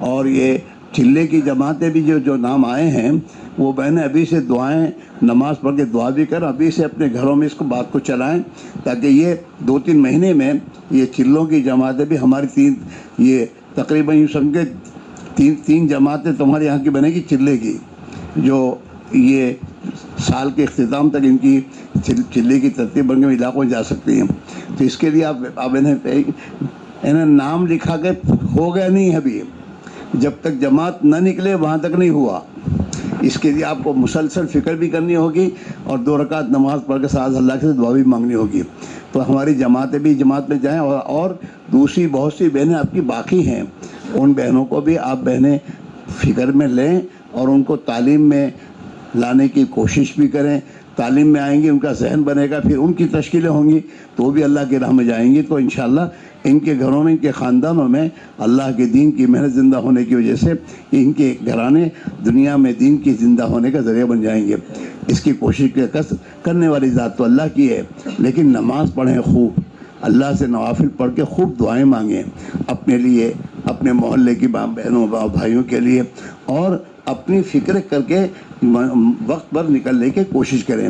اور یہ چلے کی جماعتیں بھی جو نام آئے ہیں وہ بہنیں ابھی سے دعائیں نماز پڑھ کے دعا بھی کریں، ابھی سے اپنے گھروں میں اس کو بات کو چلائیں، تاکہ یہ 2-3 مہینے میں یہ چلوں کی جماعتیں بھی ہماری یہ تقریباً یوں سمجھے 3 جماعتیں تمہارے یہاں کی بنے گی چلے کی، جو یہ سال کے اختتام تک ان کی چلے کی ترتیب بن کے علاقوں میں جا سکتی ہیں. تو اس کے لیے آپ انہیں نام لکھا کے ہو گیا نہیں ابھی، جب تک جماعت نہ نکلے وہاں تک نہیں ہوا. اس کے لیے آپ کو مسلسل فکر بھی کرنی ہوگی اور 2 رکعت نماز پڑھ کے ساتھ اللہ سے دعا بھی مانگنی ہوگی. تو ہماری جماعتیں بھی جماعت میں جائیں، اور دوسری بہت سی بہنیں آپ کی باقی ہیں، ان بہنوں کو بھی آپ بہنیں فکر میں لیں اور ان کو تعلیم میں لانے کی کوشش بھی کریں. تعلیم میں آئیں گی، ان کا ذہن بنے گا، پھر ان کی تشکیلیں ہوں گی تو بھی اللہ کی راہ میں جائیں گی. تو انشاءاللہ ان کے گھروں میں، ان کے خاندانوں میں اللہ کے دین کی محنت زندہ ہونے کی وجہ سے ان کے گھرانے دنیا میں دین کی زندہ ہونے کا ذریعہ بن جائیں گے. اس کی کوشش کرنے والی ذات تو اللہ کی ہے، لیکن نماز پڑھیں خوب، اللہ سے نوافل پڑھ کے خوب دعائیں مانگیں اپنے لیے، اپنے محلے کی بہنوں بھائیوں کے لیے، اور اپنی فکر کر کے وقت پر نکلنے کی کوشش کریں.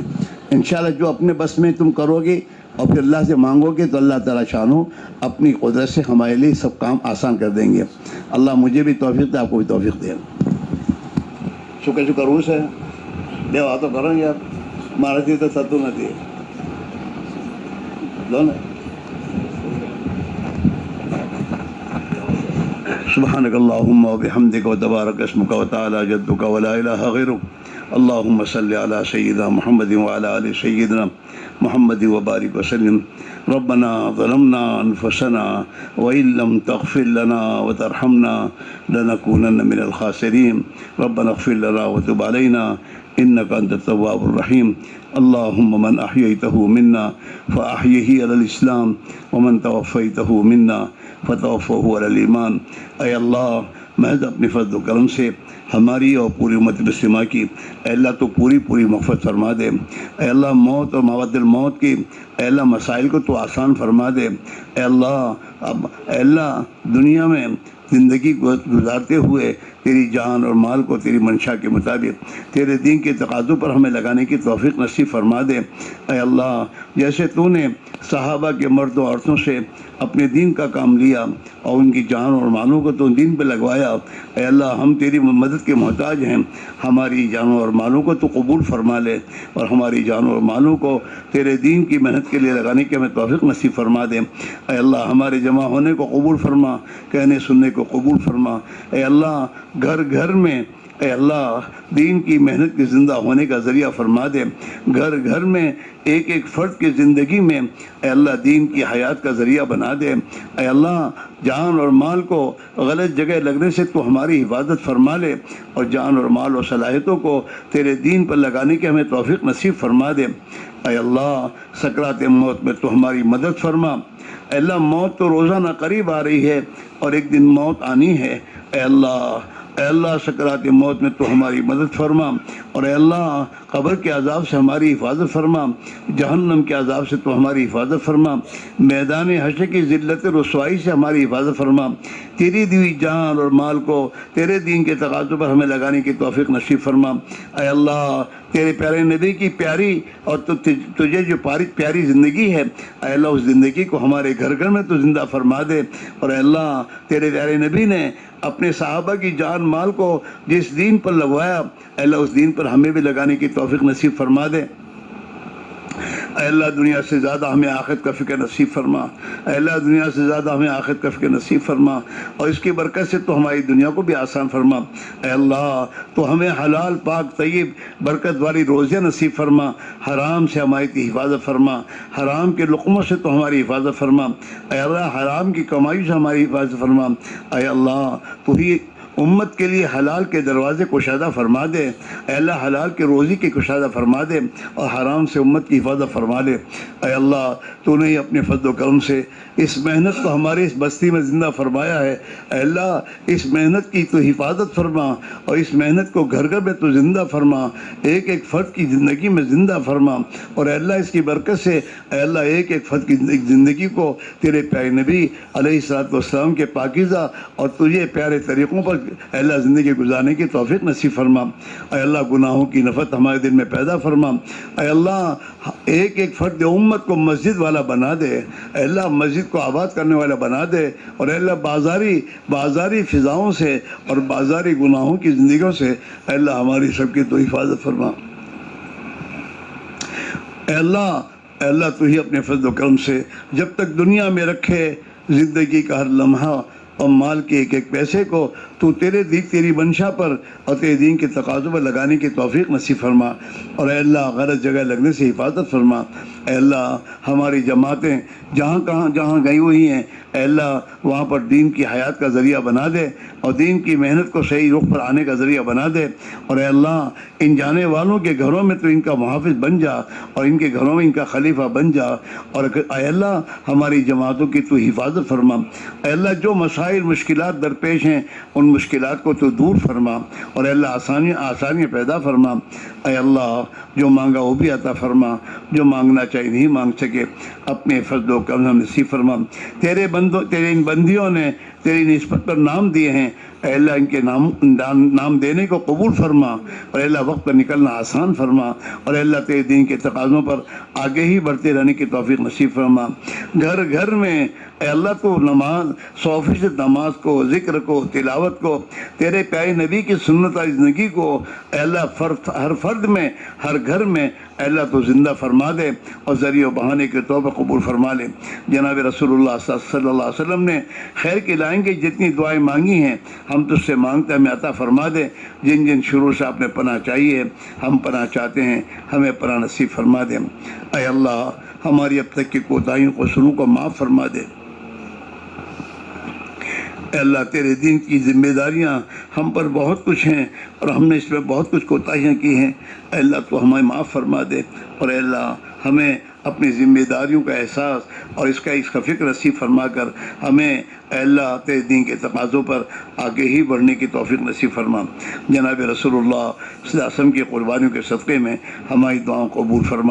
انشاءاللہ جو اپنے بس میں تم کرو گے اور پھر اللہ سے مانگو گے تو اللہ تعالیٰ شانو اپنی قدرت سے ہمارے لیے سب کام آسان کر دیں گے. اللہ مجھے بھی توفیق دے، آپ کو بھی توفیق دے. شکر روس ہے دے تو کریں گے آپ مہارتی تو ستو نہیں سبحانك اللهم وبحمدك وتبارك اسمك وتعالى جدك ولا إله غيرك. اللهم صل على سيدنا محمد وعلى آل سيدنا محمد وبارك وسلم. ربنا ظلمنا أنفسنا وإن لم تغفر لنا وترحمنا لنكونن من الخاسرين. ربنا اغفر لنا وتب علينا إنك أنت التواب الرحيم. اللهم من أحييته منا فأحيه على الإسلام ومن توفيته منا فتوفه على الإيمان. اے اللہ محض اپنے فضل و کرم سے ہماری اور پوری امت مسلمہ کی اے اللہ تو پوری مغفرت فرما دے. اے اللہ موت اور مواد الموت کی اے اللہ مسائل کو تو آسان فرما دے. اے اللہ دنیا میں زندگی گزارتے ہوئے تیری جان اور مال کو تیری منشا کے مطابق تیرے دین کے تقاضوں پر ہمیں لگانے کی توفیق نصیب فرما دے. اے اللہ جیسے تو نے صحابہ کے مرد و عورتوں سے اپنے دین کا کام لیا اور ان کی جان اور مالوں کو تو دین پہ لگوایا، اے اللہ ہم تیری مدد کے محتاج ہیں. ہماری جانوں اور مالوں کو تو قبول فرما لے اور ہماری جانوں اور مالوں کو تیرے دین کی محنت کے لیے لگانے کی ہمیں توفیق نصیب فرما دے. اے اللہ ہمارے جمع ہونے کو قبول فرما، کہنے سننے کو قبول فرما. اے اللہ گھر گھر میں اے اللہ دین کی محنت کے زندہ ہونے کا ذریعہ فرما دے. گھر گھر میں ایک ایک فرد کی زندگی میں اے اللہ دین کی حیات کا ذریعہ بنا دے. اے اللہ جان اور مال کو غلط جگہ لگنے سے تو ہماری حفاظت فرما لے اور جان اور مال اور صلاحیتوں کو تیرے دین پر لگانے کی ہمیں توفیق نصیب فرما دے. اے اللہ سکرات موت میں تو ہماری مدد فرما. اے اللہ موت تو روزانہ قریب آ رہی ہے اور ایک دن موت آنی ہے. اے اللہ سکرات موت میں تو ہماری مدد فرما اور اے اللہ قبر کے عذاب سے ہماری حفاظت فرما، جہنم کے عذاب سے تو ہماری حفاظت فرما، میدان حشر کی ذلت رسوائی سے ہماری حفاظت فرما. تیری دی جان اور مال کو تیرے دین کے تقاضوں پر ہمیں لگانے کی توفیق نصیب فرما. اے اللہ تیرے پیارے نبی کی پیاری اور تجھے جو پیاری زندگی ہے اے اللہ اس زندگی کو ہمارے گھر گھر میں تو زندہ فرما دے. اور اے اللہ تیرے پیارے نبی نے اپنے صحابہ کی جان مال کو جس دین پر لگوایا اے اللہ اس دین پر ہمیں بھی لگانے کی توفیق نصیب فرما دے. اے اللہ دنیا سے زیادہ ہمیں آخرت کا فکر نصیب فرما. اے اللہ دنیا سے زیادہ ہمیں آخرت کا فکر نصیب فرما اور اس کی برکت سے تو ہماری دنیا کو بھی آسان فرما. اے اللہ تو ہمیں حلال پاک طیب برکت والی روزیاں نصیب فرما. حرام سے ہماری حفاظت فرما، حرام کے لقموں سے تو ہماری حفاظت فرما. اے اللہ حرام کی کمائی سے ہماری حفاظت فرما. اے اللہ تو ہی امت کے لیے حلال کے دروازے کشادہ فرما دے. اے اللہ حلال کے روزی کی کشادہ فرما دے اور حرام سے امت کی حفاظت فرما دے. اے اللہ تو نے اپنے فضل و کرم سے اس محنت کو ہماری اس بستی میں زندہ فرمایا ہے. اے اللہ اس محنت کی تو حفاظت فرما اور اس محنت کو گھر گھر میں تو زندہ فرما، ایک ایک فرد کی زندگی میں زندہ فرما. اور اے اللہ اس کی برکت سے اے اللہ ایک ایک فرد کی زندگی کو تیرے پیارے نبی علیہ الصلوۃ والسلام کے پاکیزہ اور تجھے پیارے طریقوں پر اے اللہ زندگی گزارنے کی توفیق نصیب فرما. اے اللہ گناہوں کی نفرت ہمارے دل میں پیدا فرما. اے اللہ ایک ایک فرد امت کو مسجد والا بنا دے. اے اللہ مسجد کو آباد کرنے والا بنا دے. اور اے اللہ بازاری فضاؤں سے اور بازاری گناہوں کی زندگیوں سے اے اللہ ہماری سب کی تو حفاظت فرما. اے اللہ تو ہی اپنے فضل و کرم سے جب تک دنیا میں رکھے زندگی کا ہر لمحہ اور مال کے ایک ایک پیسے کو تو تیری منشا پر اور تیرے دین کے تقاضوں پر لگانے کی توفیق نصیب فرما، اور اے اللہ غلط جگہ لگنے سے حفاظت فرما۔ اے اللہ ہماری جماعتیں جہاں گئی ہوئی ہیں، اے اللہ وہاں پر دین کی حیات کا ذریعہ بنا دے اور دین کی محنت کو صحیح رخ پر آنے کا ذریعہ بنا دے، اور اے اللہ ان جانے والوں کے گھروں میں تو ان کا محافظ بن جا اور ان کے گھروں میں ان کا خلیفہ بن جا، اور اے اللہ ہماری جماعتوں کی تو حفاظت فرما۔ اے اللہ جو مسائل مشکلات درپیش ہیں ان مشکلات کو تو دور فرما، اور اے اللہ آسانیاں پیدا فرما۔ اے اللہ جو مانگا وہ بھی عطا فرما، جو مانگنا چاہیے نہیں مانگ سکے اپنے فضل و کرم ہم نصیب فرما۔ تیرے ان بندیوں نے تیری نسبت پر نام دیے ہیں، اے اللہ ان کے نام دینے کو قبول فرما، اور اے اللہ وقت پر نکلنا آسان فرما، اور اے اللہ تیرے دین کے تقاضوں پر آگے ہی بڑھتے رہنے کی توفیق نصیب فرما۔ گھر گھر میں اے اللہ تو 100% نماز کو، ذکر کو، تلاوت کو، تیرے پیارے نبی کی سنت والی زندگی کو اے اللہ ہر فرد میں، ہر گھر میں اے اللہ تو زندہ فرما دے اور ذریعہ بہانے کے طور پر قبول فرما لے۔ جناب رسول اللہ صلی اللہ علیہ وسلم نے خیر کی لائن کی جتنی دعائیں مانگی ہیں ہم تجھ سے مانگتے ہمیں عطا فرما دے۔ جن جن شروع سے آپ نے پناہ چاہیے ہم پناہ چاہتے ہیں، ہمیں پناہ نصیب فرما دے۔ اے اللہ ہماری اب تک کی کوتاہیوں کو سنوں کو معاف فرما دے۔ اے اللہ تیرے دین کی ذمہ داریاں ہم پر بہت کچھ ہیں اور ہم نے اس میں بہت کچھ کوتاہیاں کی ہیں، اے اللہ تو ہمیں معاف فرما دے، اور اے اللہ ہمیں اپنی ذمہ داریوں کا احساس اور اس کا فکر نصیب فرما کر ہمیں اے اللہ تیرے دین کے تقاضوں پر آگے ہی بڑھنے کی توفیق نصیب فرما۔ جناب رسول اللہ صلی اللہ علیہ وسلم کی قربانیوں کے صدقے میں ہماری دعاؤں کو قبول فرما۔